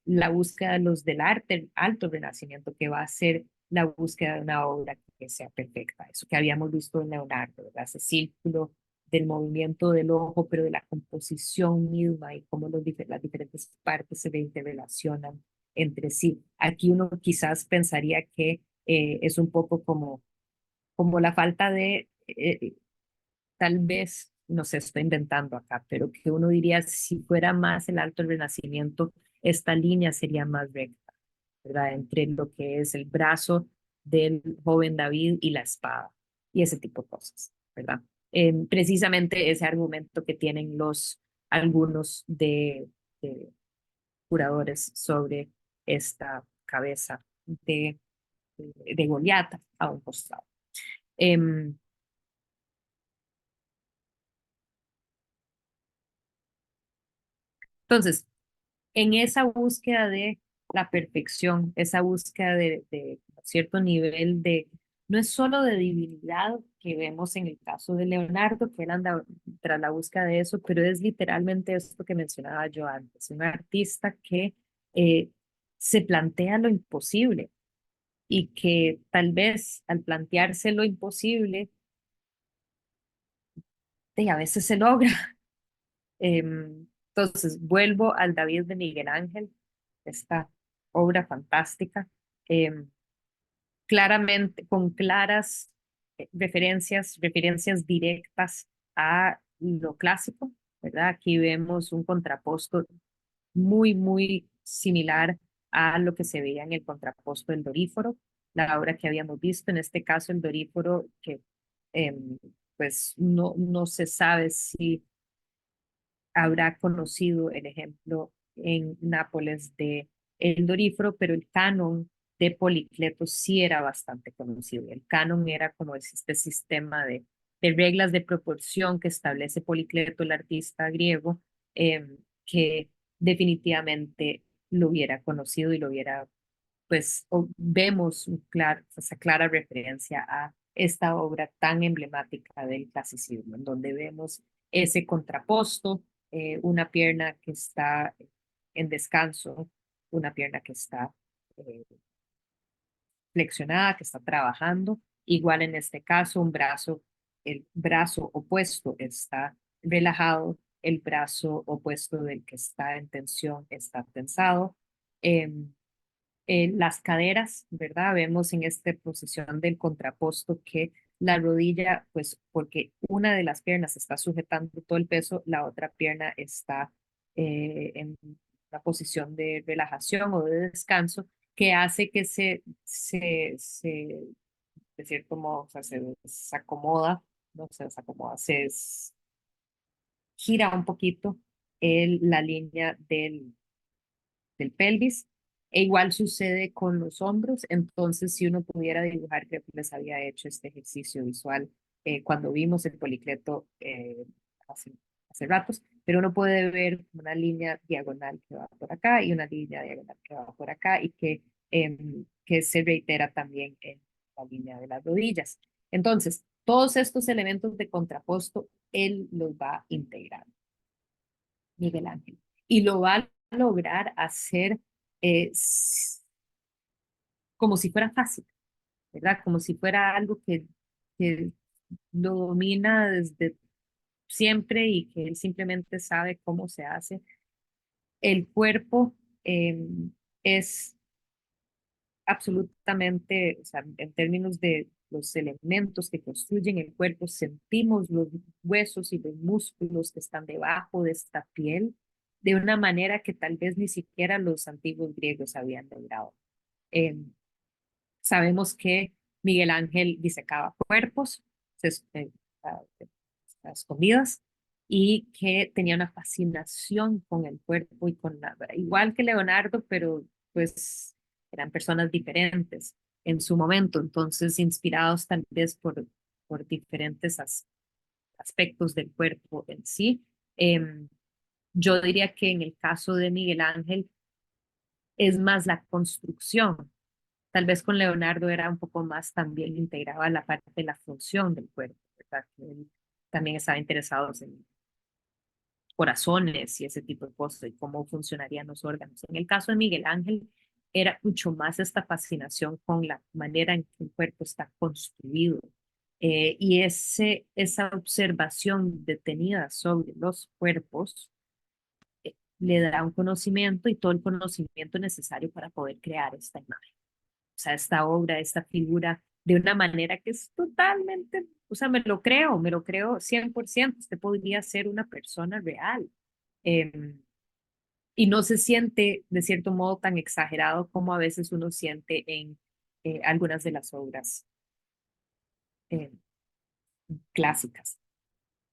la búsqueda de los del arte, el alto renacimiento, que va a ser la búsqueda de una obra que sea perfecta, eso que habíamos visto en Leonardo, ¿verdad? Ese círculo del movimiento del ojo, pero de la composición misma y cómo las diferentes partes se interrelacionan entre sí. Aquí uno quizás pensaría que es un poco como la falta de tal vez, no sé, estoy inventando acá, pero que uno diría, si fuera más el Alto Renacimiento, esta línea sería más recta, ¿verdad? Entre lo que es el brazo del joven David y la espada, y ese tipo de cosas, ¿verdad? Precisamente ese argumento que tienen algunos de curadores sobre esta cabeza de Goliat a un costado. Em, entonces, en esa búsqueda de la perfección, esa búsqueda de cierto nivel de, no es solo de divinidad que vemos en el caso de Leonardo, que él anda tras la búsqueda de eso, pero es literalmente esto que mencionaba yo antes, un artista que eh, se plantea lo imposible y que tal vez al plantearse lo imposible, a veces se logra. Entonces, vuelvo al David de Miguel Ángel, esta obra fantástica, em, claramente, con claras referencias directas a lo clásico, ¿verdad? Aquí vemos un contraposto muy similar a lo que se veía en el contraposto del Doríforo, la obra que habíamos visto, en este caso el Doríforo, que em, pues no se sabe si habrá conocido el ejemplo en Nápoles de el Doríforo, pero el canon de Policleto sí era bastante conocido. El canon era como este sistema de reglas de proporción que establece Policleto, el artista griego, eh, que definitivamente lo hubiera conocido y lo hubiera, pues vemos esa clara referencia a esta obra tan emblemática del clasicismo, en donde vemos ese contraposto, una pierna que está en descanso, una pierna que está eh, flexionada, que está trabajando. Igual en este caso, el brazo opuesto está relajado, el brazo opuesto del que está en tensión está tensado. Las caderas, ¿verdad? Vemos en esta posición del contraposto que la rodilla, pues porque una de las piernas está sujetando todo el peso, la otra pierna está en una posición de relajación o de descanso, que hace que de cierto modo, o sea, se desacomoda, no se desacomoda, gira un poquito la línea del pelvis. E igual sucede con los hombros, entonces si uno pudiera dibujar, creo que les había hecho este ejercicio visual cuando vimos el policleto hace, hace ratos, pero uno puede ver una línea diagonal que va por acá y una línea diagonal que va por acá y que se reitera también en la línea de las rodillas. Entonces, todos estos elementos de contraposto, él los va integrando. Miguel Ángel. Y lo va a lograr hacer como si fuera fácil, ¿verdad? Como si fuera algo que lo domina desde siempre y que él simplemente sabe cómo se hace. El cuerpo es absolutamente, o sea, en términos de los elementos que construyen el cuerpo, sentimos los huesos y los músculos que están debajo de esta piel de una manera que tal vez ni siquiera los antiguos griegos habían logrado. Eh, Sabemos que Miguel Ángel disecaba cuerpos, a a escondidas, y que tenía una fascinación con el cuerpo y con la, igual que Leonardo, pero pues eran personas diferentes en su momento, entonces inspirados tal vez por diferentes aspectos del cuerpo en sí. Yo diría que en el caso de Miguel Ángel es más la construcción. Tal vez con Leonardo era un poco más también integraba la parte de la función del cuerpo, ¿verdad? Que él también estaba interesado en corazones y ese tipo de cosas y cómo funcionarían los órganos. En el caso de Miguel Ángel, era mucho más esta fascinación con la manera en que el cuerpo está construido. Y esa observación detenida sobre los cuerpos le da un conocimiento y todo el conocimiento necesario para poder crear esta imagen, o sea, esta obra, esta figura, de una manera que es totalmente, o sea, me lo creo 100%. Usted podría ser una persona real. eh, y no se siente de cierto modo tan exagerado como a veces uno siente en algunas de las obras eh, clásicas.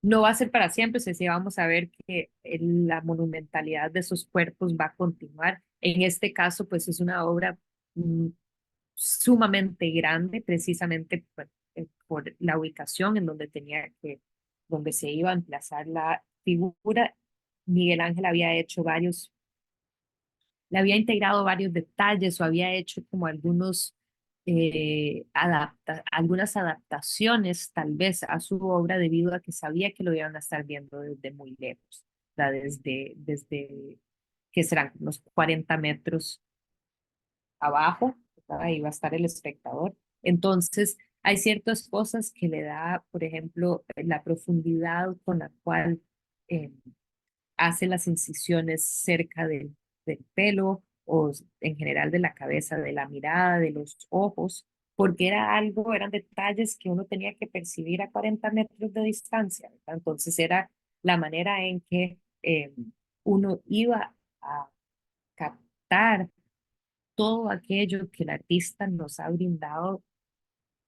No va a ser para siempre, o sea, sí vamos a ver que la monumentalidad de sus cuerpos va a continuar. En este caso, pues es una obra sumamente grande, precisamente por la ubicación en donde donde se iba a emplazar la figura. Miguel Ángel había hecho le había integrado varios detalles o había hecho como algunas adaptaciones tal vez a su obra debido a que sabía que lo iban a estar viendo desde muy lejos, o sea, desde que serán unos 40 metros abajo, ahí va a estar el espectador. Entonces, hay ciertas cosas que le da, por ejemplo, la profundidad con la cual eh, hace las incisiones cerca del pelo o en general de la cabeza, de la mirada, de los ojos, porque eran detalles que uno tenía que percibir a 40 metros de distancia, ¿verdad? Entonces era la manera en que uno iba a captar todo aquello que el artista nos ha brindado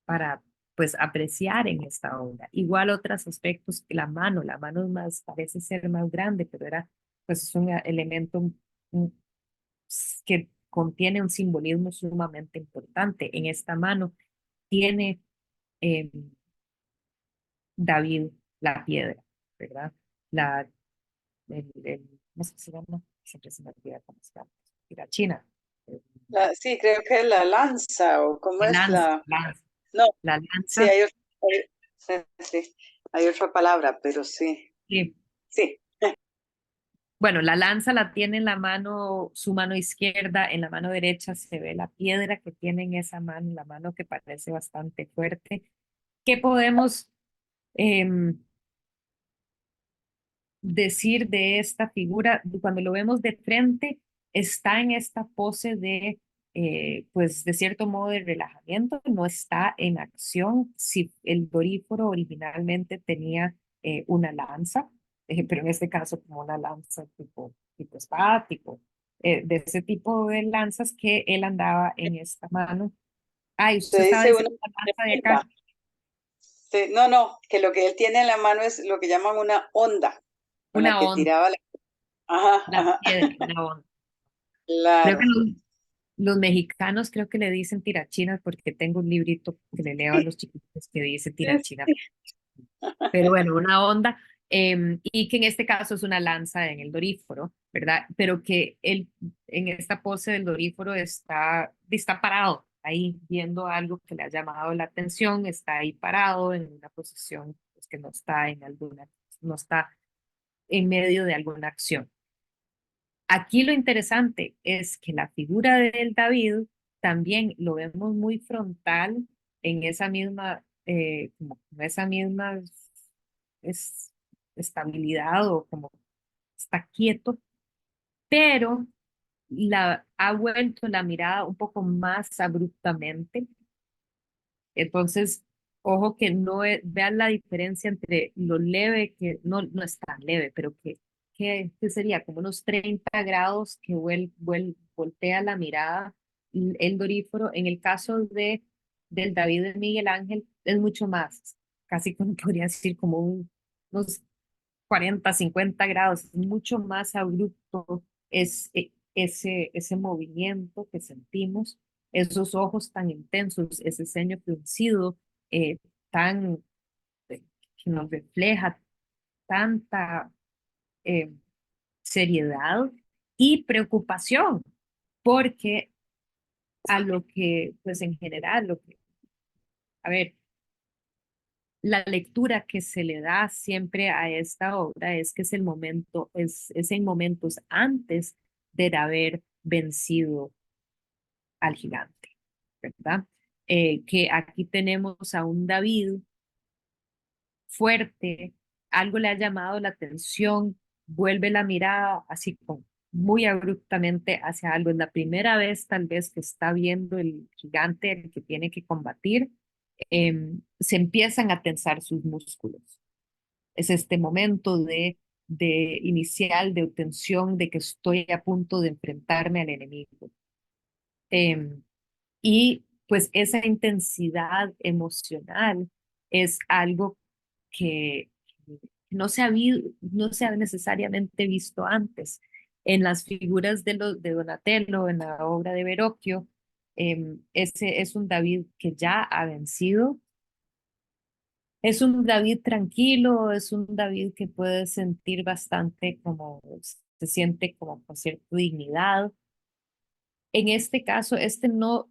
para pues apreciar en esta obra. Igual otros aspectos que la mano es más, parece ser más grande, pero pues es un elemento un- que contiene un simbolismo sumamente importante. En esta mano tiene eh, David la piedra, ¿verdad? La, ¿cómo es que se llama? Siempre se me olvida cómo se llama. La China. Sí, creo que es la lanza, o cómo La es lanza, la... No, la sí, lanza. sí, sí, hay otra palabra, pero sí, Sí. sí. Bueno, la lanza la tiene en la mano, su mano izquierda, en la mano derecha se ve la piedra que tiene en esa mano, la mano que parece bastante fuerte. ¿Qué podemos em, decir de esta figura? Cuando lo vemos de frente, está en esta pose pues de cierto modo de relajamiento, no está en acción. Si el doríforo originalmente tenía una lanza, pero en este caso como una lanza tipo espada, de ese tipo de lanzas que él andaba en esta mano. Ay, Se usted estaba dice una diciendo la lanza de acá, onda. Sí, no, no, que lo que él tiene en la mano es lo que llaman una onda, con la una que onda, tiraba la... Ajá, la ajá, piedra, una onda. Creo que claro. los mexicanos creo que le dicen tirachinas porque tengo un librito que le leo a los chiquitos que dice Sí, tirachina. sí. Pero bueno, una onda, y que en este caso es una lanza en el doríforo, ¿verdad? Pero que él en esta pose del doríforo está parado ahí viendo algo que le ha llamado la atención, está ahí parado en una posición pues, que no está en medio de alguna acción. Aquí lo interesante es que la figura del David también lo vemos muy frontal en esa misma, como en esa misma, es, estabilidad o como está quieto, pero ha vuelto la mirada un poco más abruptamente. Entonces, ojo que no vean la diferencia entre lo leve, que no es tan leve, pero que sería como unos 30 grados que voltea la mirada el doríforo. En el caso del David de Miguel Ángel, es mucho más, casi como podría decir como unos 40, 50 grados, mucho más abrupto es ese movimiento que sentimos, esos ojos tan intensos, ese ceño fruncido, tan, que nos refleja tanta eh, seriedad y preocupación, porque a lo que, pues en general, a ver, la lectura que se le da siempre a esta obra es que es el momento, es en momentos antes de haber vencido al gigante, ¿verdad? Que aquí tenemos a un David fuerte, algo le ha llamado la atención, vuelve la mirada así como muy abruptamente hacia algo. Es la primera vez tal vez que está viendo el gigante el que tiene que combatir. Se empiezan a tensar sus músculos. Es este momento de inicial de tensión de que estoy a punto de enfrentarme al enemigo. Em, y pues esa intensidad emocional es algo que no se ha necesariamente visto antes. En las figuras de Donatello, en la obra de Verrocchio, ese es un David que ya ha vencido. Es un David tranquilo, es un David que puede sentir bastante como, se siente como con cierta dignidad. En este caso,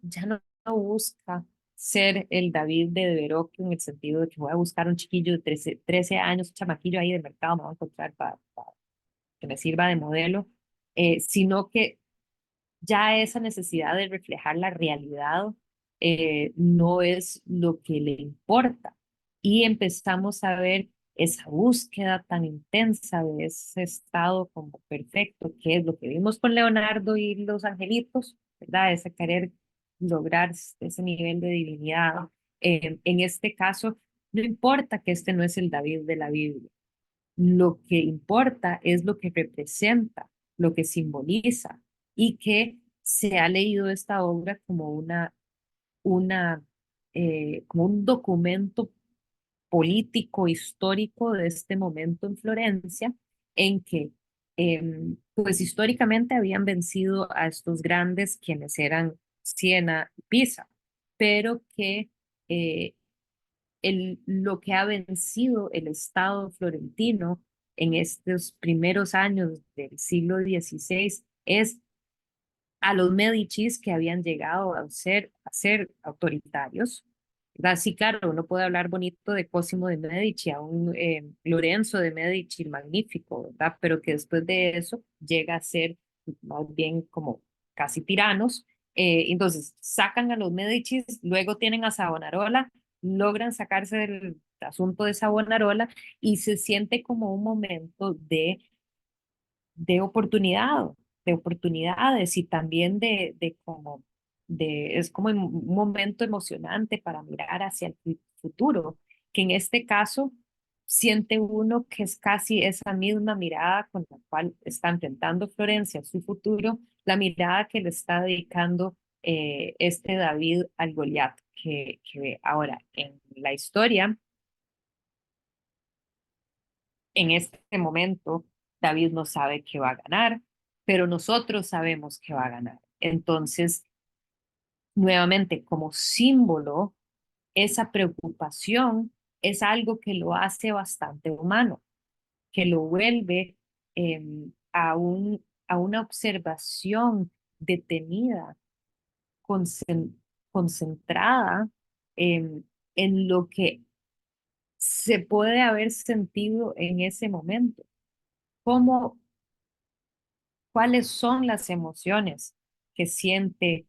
ya no busca ser el David de Verrocchio en el sentido de que voy a buscar un chiquillo de 13 años, un chamaquillo ahí del mercado, me voy a encontrar para que me sirva de modelo, sino que ya esa necesidad de reflejar la realidad no es lo que le importa. Y empezamos a ver esa búsqueda tan intensa de ese estado como perfecto, que es lo que vimos con Leonardo y los angelitos, ¿verdad? Ese querer lograr ese nivel de divinidad. En este caso, no importa que este no es el David de la Biblia, lo que importa es lo que representa, lo que simboliza y que se ha leído esta obra como como un documento político, histórico de este momento en Florencia, en que pues históricamente habían vencido a estos grandes quienes eran Siena y Pisa, pero que eh, lo que ha vencido el Estado florentino en estos primeros años del siglo XVI es a los Medicis que habían llegado a ser autoritarios. ¿Verdad? Sí, claro, uno puede hablar bonito de Cosimo de Medici, a un Lorenzo de Medici, el magnífico, ¿verdad? Pero que después de eso llega a ser más bien como casi tiranos. Entonces, sacan a los Medicis, luego tienen a Savonarola, logran sacarse del asunto de Savonarola y se siente como un momento de oportunidad, de oportunidades y también es como un momento emocionante para mirar hacia el futuro, que en este caso siente uno que es casi esa misma mirada con la cual está intentando Florencia su futuro, la mirada que le está dedicando este David al Goliat, que ahora en la historia en este momento, David no sabe que va a ganar, pero nosotros sabemos que va a ganar. Entonces, nuevamente, como símbolo, esa preocupación es algo que lo hace bastante humano, que lo vuelve a una observación detenida, concentrada en lo que se puede haber sentido en ese momento. ¿Cómo cuáles son las emociones que siente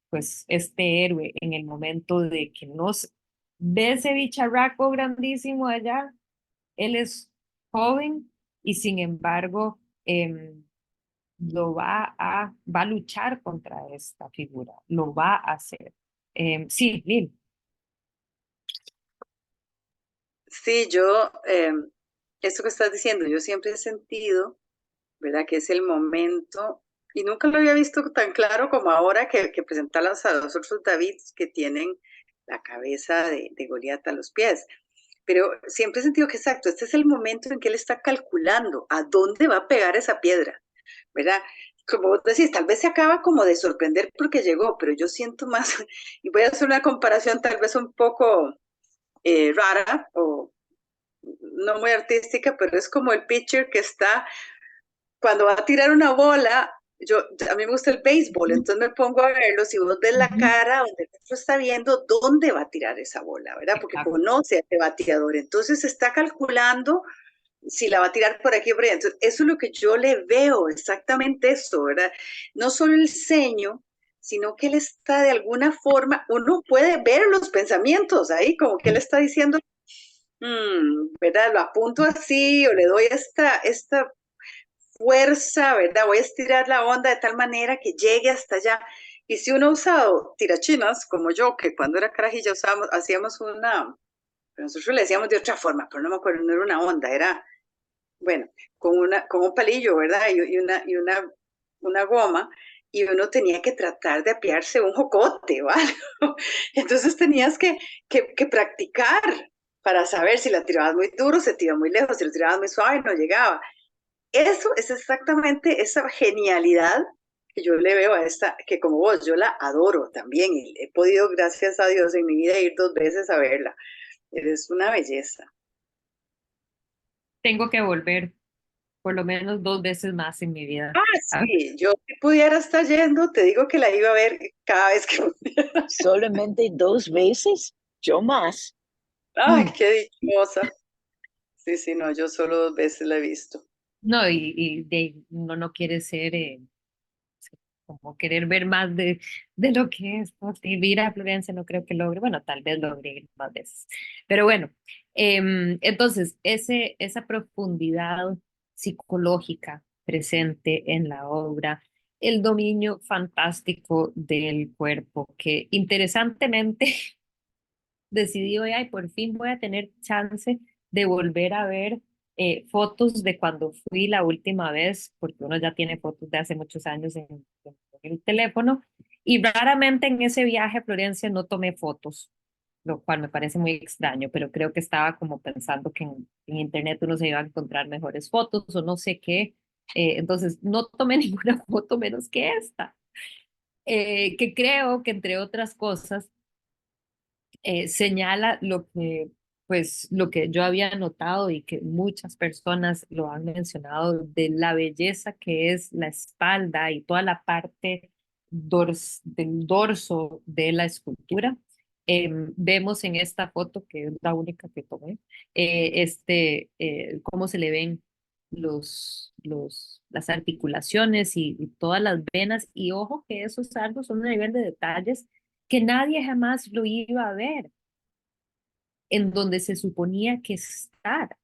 pues este héroe en el momento de que nos ve ese bicharraco grandísimo allá? Él es joven y sin embargo va a luchar contra esta figura, lo va a hacer. Sí, Lil. Sí, esto que estás diciendo, yo siempre he sentido, ¿verdad? Que es el momento, y nunca lo había visto tan claro como ahora que presentarlos a los otros Davids que tienen la cabeza de Goliat a los pies. Pero siempre he sentido que exacto, este es el momento en que él está calculando a dónde va a pegar esa piedra, ¿verdad? Como vos decís, tal vez se acaba como de sorprender porque llegó, pero yo siento más, y voy a hacer una comparación tal vez un poco rara o no muy artística, pero es como el pitcher que está, cuando va a tirar una bola, a mí me gusta el béisbol, entonces me pongo a verlo, si vos ves la Ujú. cara donde el otro está viendo dónde va a tirar esa bola, ¿verdad? Porque Exacto. conoce a ese bateador, entonces está calculando si la va a tirar por aquí o por allá. Entonces, eso es lo que yo le veo, exactamente eso, ¿verdad? No solo el ceño, sino que él está de alguna forma, uno puede ver los pensamientos ahí, como que él está diciendo, ¿verdad? Lo apunto así o le doy esta fuerza, ¿verdad? Voy a estirar la onda de tal manera que llegue hasta allá. Y si uno ha usado tirachinas, como yo, que cuando era carajilla hacíamos nosotros le decíamos de otra forma, pero no me acuerdo, no era una onda, era, bueno, con un palillo, ¿verdad? Una goma, y uno tenía que tratar de apiarse un jocote, ¿vale? Entonces tenías que practicar para saber si la tirabas muy duro, se tiraba muy lejos, si la tirabas muy suave, no llegaba. Eso es exactamente esa genialidad que yo le veo a esta, que como vos, yo la adoro también, y he podido, gracias a Dios, en mi vida ir 2 veces a verla. Es una belleza. Tengo que volver por lo menos 2 veces más en mi vida. Ah, Ah, sí, yo si pudiera estar yendo, te digo que la iba a ver cada vez que pudiera. Solamente 2 veces, yo más. Ay, mm. qué dichosa. Sí, sí, no, yo solo 2 veces la he visto. No, uno no quiere ser, como querer ver más de lo que es, ¿no? Y ir a Florencia no creo que logre, bueno, tal vez logre ir más veces. Pero bueno, entonces, esa profundidad psicológica presente en la obra, el dominio fantástico del cuerpo, que interesantemente decidí hoy, ay, por fin voy a tener chance de volver a ver fotos de cuando fui la última vez, porque uno ya tiene fotos de hace muchos años en el teléfono, y raramente en ese viaje a Florencia no tomé fotos, lo cual me parece muy extraño, pero creo que estaba como pensando que en internet uno se iba a encontrar mejores fotos o no sé qué, entonces no tomé ninguna foto menos que esta, que creo que entre otras cosas señala lo que yo había notado y que muchas personas lo han mencionado de la belleza que es la espalda y toda la parte del dorso de la escultura. Vemos en esta foto, que es la única que tomé, cómo se le ven las articulaciones y todas las venas. Y ojo que esos algo son un nivel de detalles que nadie jamás lo iba a ver, en donde se suponía que estar,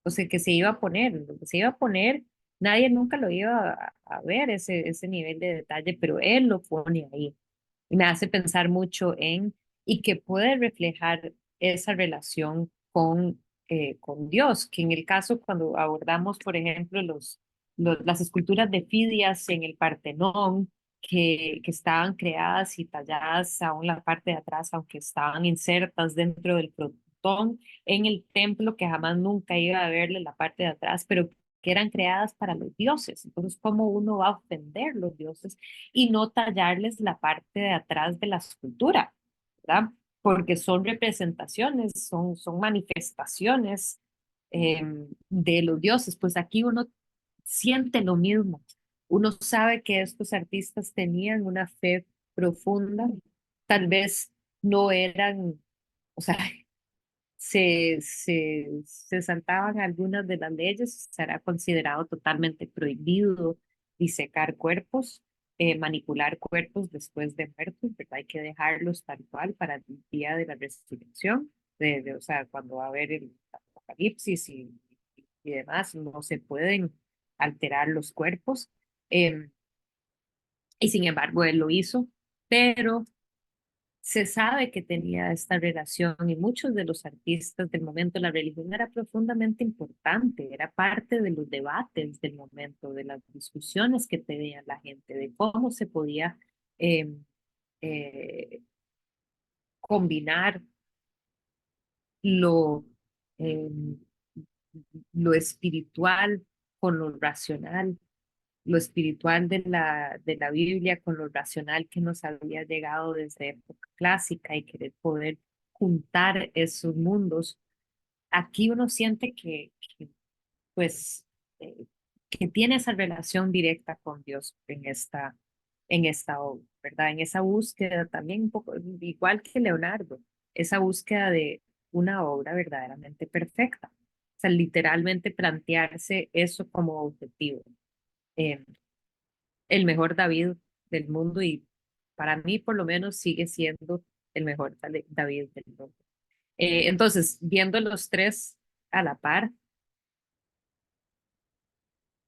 o sea, que se iba a poner, en donde se iba a poner, nadie nunca lo iba a ver ese nivel de detalle, pero él lo pone ahí. Y me hace pensar mucho y que puede reflejar esa relación con Dios, que en el caso cuando abordamos, por ejemplo, las esculturas de Fidias en el Partenón, que estaban creadas y talladas aún la parte de atrás, aunque estaban insertas dentro del frontón en el templo, que jamás nunca iba a verle la parte de atrás, pero que eran creadas para los dioses. Entonces, ¿cómo uno va a ofender los dioses y no tallarles la parte de atrás de la escultura, ¿verdad? Porque son representaciones, son manifestaciones de los dioses. Pues aquí uno siente lo mismo. Uno sabe que estos artistas tenían una fe profunda, tal vez no eran, o sea, se saltaban algunas de las leyes, será considerado totalmente prohibido disecar cuerpos, manipular cuerpos después de muertos, ¿verdad? Hay que dejarlos tal cual para el día de la resurrección, o sea, cuando va a haber el apocalipsis y y demás, no se pueden alterar los cuerpos. em, y sin embargo, él lo hizo, pero se sabe que tenía esta relación y muchos de los artistas del momento, la religión era profundamente importante, era parte de los debates del momento, de las discusiones que tenía la gente, de cómo se podía eh, eh, combinar lo, eh, lo espiritual con lo racional, lo espiritual de la Biblia con lo racional que nos había llegado desde época clásica y querer poder juntar esos mundos. Aquí uno siente pues, eh, que tiene esa relación directa con Dios en esta obra, ¿verdad? En esa búsqueda también un poco, igual que Leonardo, esa búsqueda de una obra verdaderamente perfecta. O sea, literalmente plantearse eso como objetivo. Eh, el mejor David del mundo y para mí por lo menos sigue siendo el mejor David del mundo. Entonces, viendo los tres a la par,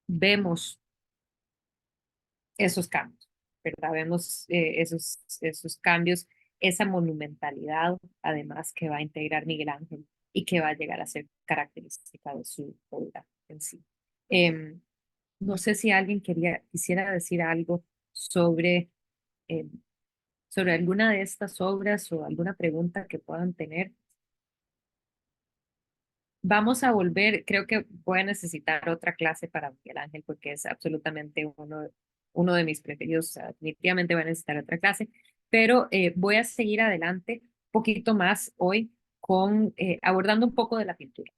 vemos esos cambios, ¿verdad? Vemos esos cambios, esa monumentalidad, además, que va a integrar Miguel Ángel y que va a llegar a ser característica de su obra en sí. Eh, no sé si alguien quisiera decir algo sobre, eh, sobre alguna de estas obras o alguna pregunta que puedan tener. Vamos a volver, creo que voy a necesitar otra clase para Miguel Ángel porque es absolutamente uno de mis preferidos. O sea, definitivamente voy a necesitar otra clase, pero voy a seguir adelante un poquito más hoy con abordando un poco de la pintura,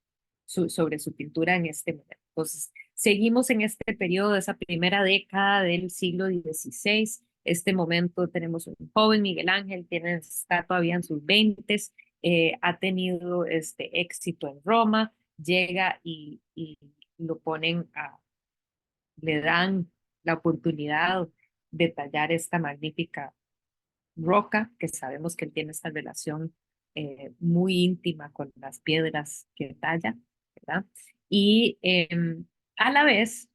sobre su pintura en este momento. Entonces, seguimos en este periodo de esa primera década del siglo XVI. Este momento tenemos un joven Miguel Ángel, está todavía en sus veintes, ha tenido este éxito en Roma, llega y lo ponen le dan la oportunidad de tallar esta magnífica roca, que sabemos que él tiene esta relación muy íntima con las piedras que talla, ¿verdad? Y a la vez,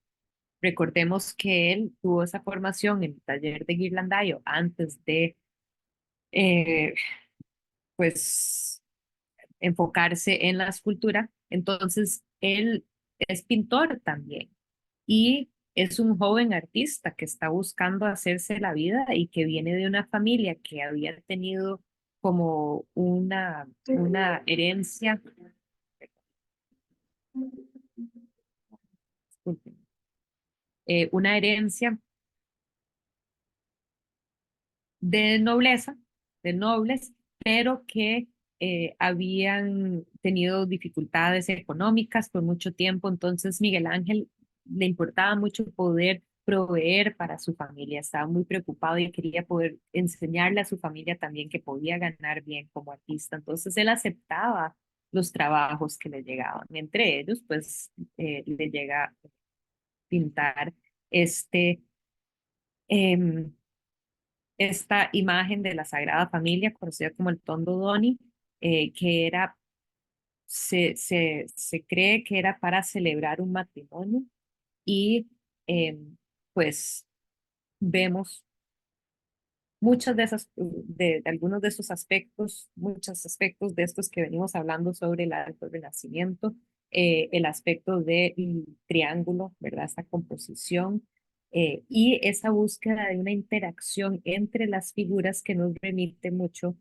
recordemos que él tuvo esa formación en el taller de Ghirlandaio antes de, eh, pues, enfocarse en la escultura. Entonces, él es pintor también y es un joven artista que está buscando hacerse la vida y que viene de una familia que había tenido como una herencia, disculpen, una herencia de nobleza, de nobles, pero que habían tenido dificultades económicas por mucho tiempo. Entonces, Miguel Ángel le importaba mucho poder proveer para su familia, estaba muy preocupado y quería poder enseñarle a su familia también que podía ganar bien como artista. Entonces, él aceptaba los trabajos que le llegaban. Entre ellos, pues, le llega a pintar este... em, esta imagen de la Sagrada Familia, conocida como el Tondo Doni, que era, se cree que era para celebrar un matrimonio y pues vemos muchas de esas, de algunos de esos aspectos, muchos aspectos de estos que venimos hablando sobre el Alto Renacimiento, el aspecto del triángulo, ¿verdad? Esa composición y esa búsqueda de una interacción entre las figuras que nos remite mucho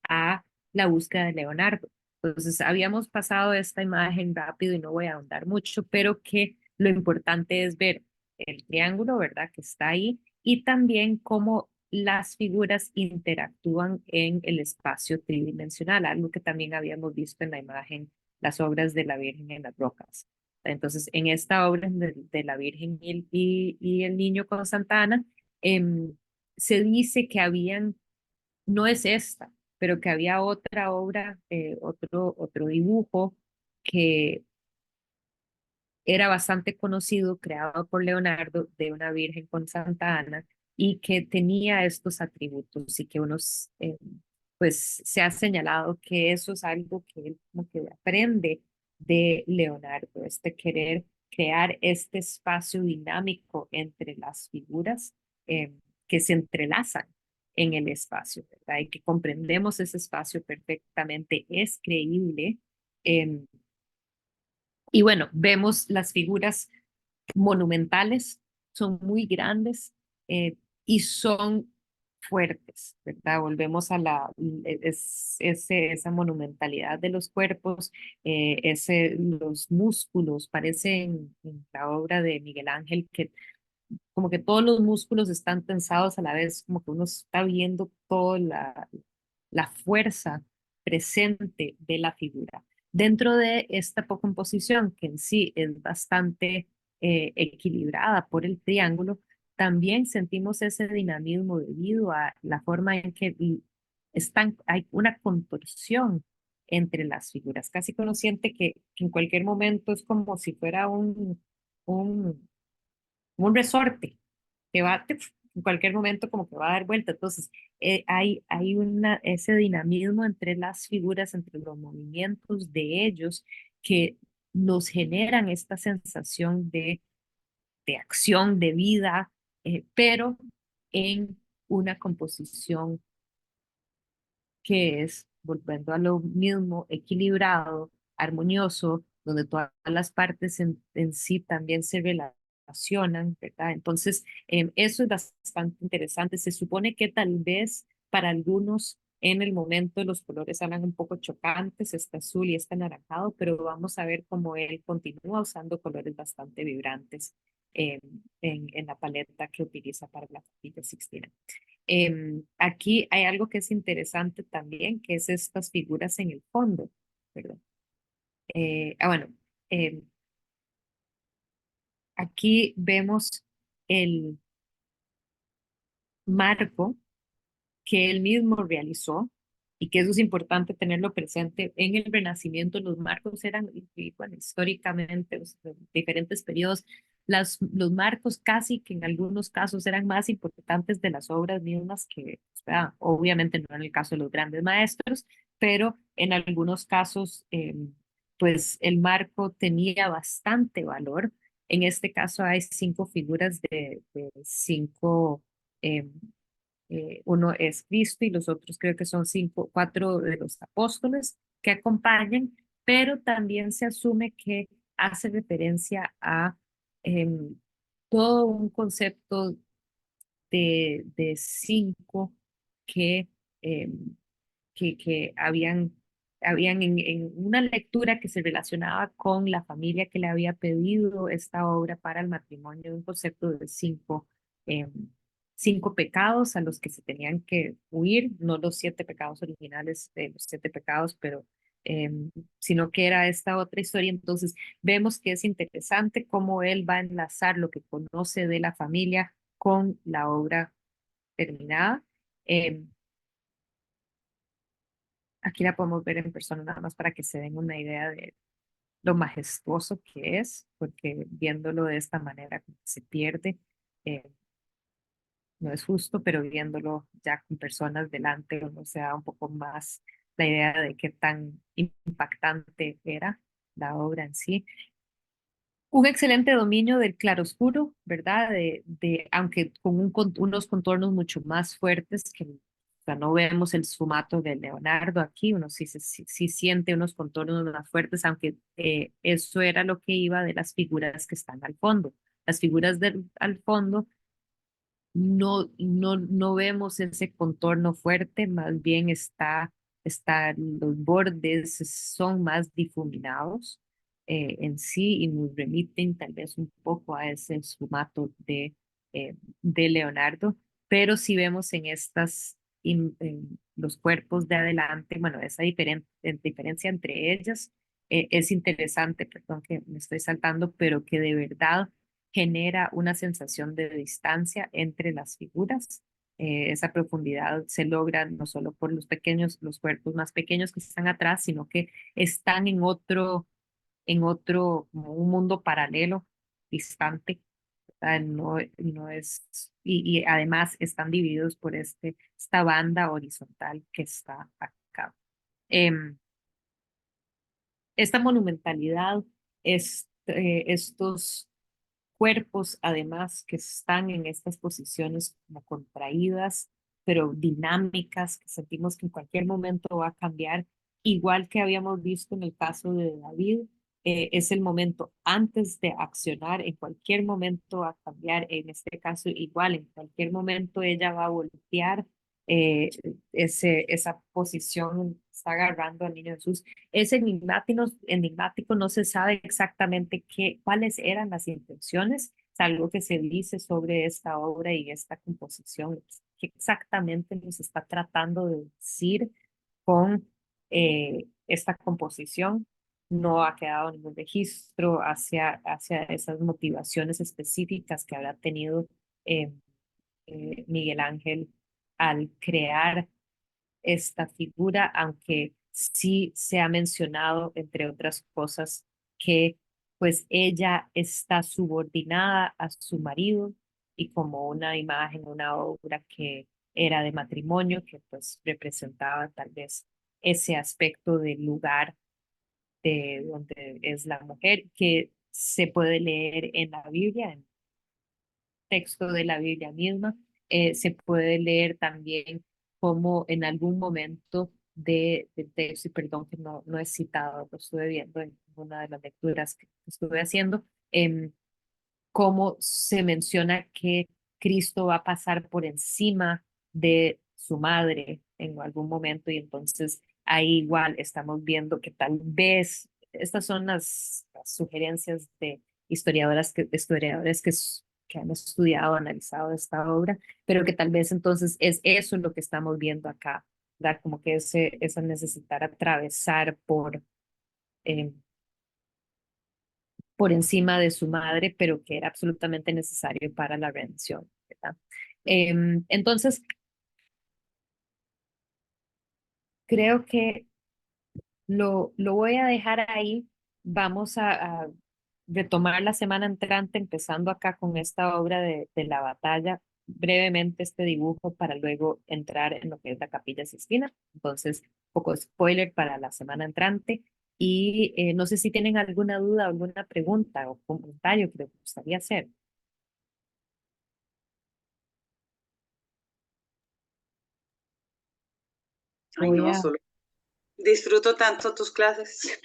a la búsqueda de Leonardo. Entonces, habíamos pasado esta imagen rápido y no voy a ahondar mucho, pero que lo importante es ver el triángulo, ¿verdad? Que está ahí y también cómo las figuras interactúan en el espacio tridimensional, algo que también habíamos visto en la imagen, las obras de la Virgen en las rocas. Entonces, en esta obra de la Virgen y el niño con Santa Ana, se dice que habían, no es esta, pero que había otra obra, otro dibujo que era bastante conocido, creado por Leonardo, de una Virgen con Santa Ana, y que tenía estos atributos y que unos, pues se ha señalado que eso es algo que él como que aprende de Leonardo, este querer crear este espacio dinámico entre las figuras que se entrelazan en el espacio, ¿verdad? Y que comprendemos ese espacio perfectamente, es creíble. em, y bueno, vemos las figuras monumentales, son muy grandes y son fuertes, ¿verdad? Volvemos a esa monumentalidad de los cuerpos, los músculos, parece en la obra de Miguel Ángel que como que todos los músculos están tensados a la vez, como que uno está viendo toda la fuerza presente de la figura. Dentro de esta composición, que en sí es bastante equilibrada por el triángulo, también sentimos ese dinamismo debido a la forma en que hay una contorsión entre las figuras, casi que uno siente que en cualquier momento es como si fuera un, un resorte que va en cualquier momento como que va a dar vuelta. Entonces, hay ese dinamismo entre las figuras, entre los movimientos de ellos, que nos generan esta sensación de acción, de vida, pero en una composición que es, volviendo a lo mismo, equilibrado, armonioso, donde todas las partes en sí también se relacionan, ¿verdad? Entonces, eso es bastante interesante. Se supone que tal vez para algunos en el momento los colores salen un poco chocantes, este azul y este anaranjado, pero vamos a ver cómo él continúa usando colores bastante vibrantes eh, en la paleta que utiliza para la Capilla Sixtina. Aquí hay algo que es interesante también, que es estas figuras en el fondo, ¿verdad? Bueno, em, aquí vemos el marco que él mismo realizó y que eso es importante tenerlo presente. En el Renacimiento los marcos eran, y bueno, históricamente, diferentes periodos, los marcos casi que en algunos casos eran más importantes de las obras mismas que, o sea, obviamente no en el caso de los grandes maestros, pero en algunos casos, pues el marco tenía bastante valor. En este caso hay 5 figuras de 5 uno es Cristo y los otros creo que son 4 de los apóstoles que acompañan, pero también se asume que hace referencia a em, todo un concepto de 5 que, em, que habían en una lectura que se relacionaba con la familia que le había pedido esta obra para el matrimonio, un concepto de 5 pecados a los que se tenían que huir, no los 7 pecados originales de los 7 pecados, pero sino que era esta otra historia. Entonces vemos que es interesante cómo él va a enlazar lo que conoce de la familia con la obra terminada. Em, Aquí la podemos ver en persona nada más para que se den una idea de lo majestuoso que es, porque viéndolo de esta manera como que se pierde. eh, no es justo, pero viéndolo ya con personas delante, uno se da un poco más la idea de qué tan impactante era la obra en sí. Un excelente dominio del claroscuro, ¿verdad? Aunque con unos contornos mucho más fuertes que o sea, no vemos el sfumato de Leonardo aquí, uno sí siente unos contornos más fuertes, aunque eso era lo que iba de las figuras que están al fondo. Las figuras al fondo no vemos ese contorno fuerte, más bien los bordes son más difuminados en sí y nos remiten tal vez un poco a ese esfumato de Leonardo, pero si vemos en los cuerpos de adelante, bueno, esa diferencia entre ellas es interesante, perdón que me estoy saltando, pero que de verdad genera una sensación de distancia entre las figuras. Esa profundidad se logra no solo por los cuerpos más pequeños que están atrás, sino que están como un mundo paralelo, distante. ¿Verdad? No es, y además están divididos por esta banda horizontal que está acá. Em, esta monumentalidad, estos cuerpos, además, que están en estas posiciones como contraídas, pero dinámicas, que sentimos que en cualquier momento va a cambiar, igual que habíamos visto en el caso de David, es el momento antes de accionar, en cualquier momento va a cambiar, en este caso igual, en cualquier momento ella va a voltear eh, esa posición, está agarrando al niño Jesús. Es enigmático, no se sabe exactamente cuáles eran las intenciones, es algo que se dice sobre esta obra y esta composición, qué exactamente nos está tratando de decir con esta composición. No ha quedado ningún registro hacia esas motivaciones específicas que habrá tenido eh, Miguel Ángel al crear esta figura, aunque sí se ha mencionado, entre otras cosas, que pues ella está subordinada a su marido y como una imagen, una obra que era de matrimonio, que pues representaba tal vez ese aspecto del lugar de donde es la mujer, que se puede leer en la Biblia, en el texto de la Biblia misma. Se puede leer también como en algún momento del texto, y perdón que no he citado, lo estuve viendo en una de las lecturas que estuve haciendo, cómo se menciona que Cristo va a pasar por encima de su madre en algún momento, y entonces ahí igual estamos viendo que tal vez estas son las sugerencias de historiadores que han estudiado, analizado esta obra, pero que tal vez entonces es eso lo que estamos viendo acá, ¿verdad? Como que esa necesitar atravesar eh, por encima de su madre, pero que era absolutamente necesario para la redención, ¿verdad? Entonces, creo que lo voy a dejar ahí. Vamos a retomar la semana entrante, empezando acá con esta obra de la batalla, brevemente este dibujo para luego entrar en lo que es la Capilla Sistina. Entonces, poco spoiler para la semana entrante. Y no sé si tienen alguna duda, alguna pregunta o comentario que les gustaría hacer. Ay, Voy no, a, solo disfruto tanto tus clases.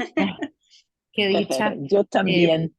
qué dicha. Yo eh, también.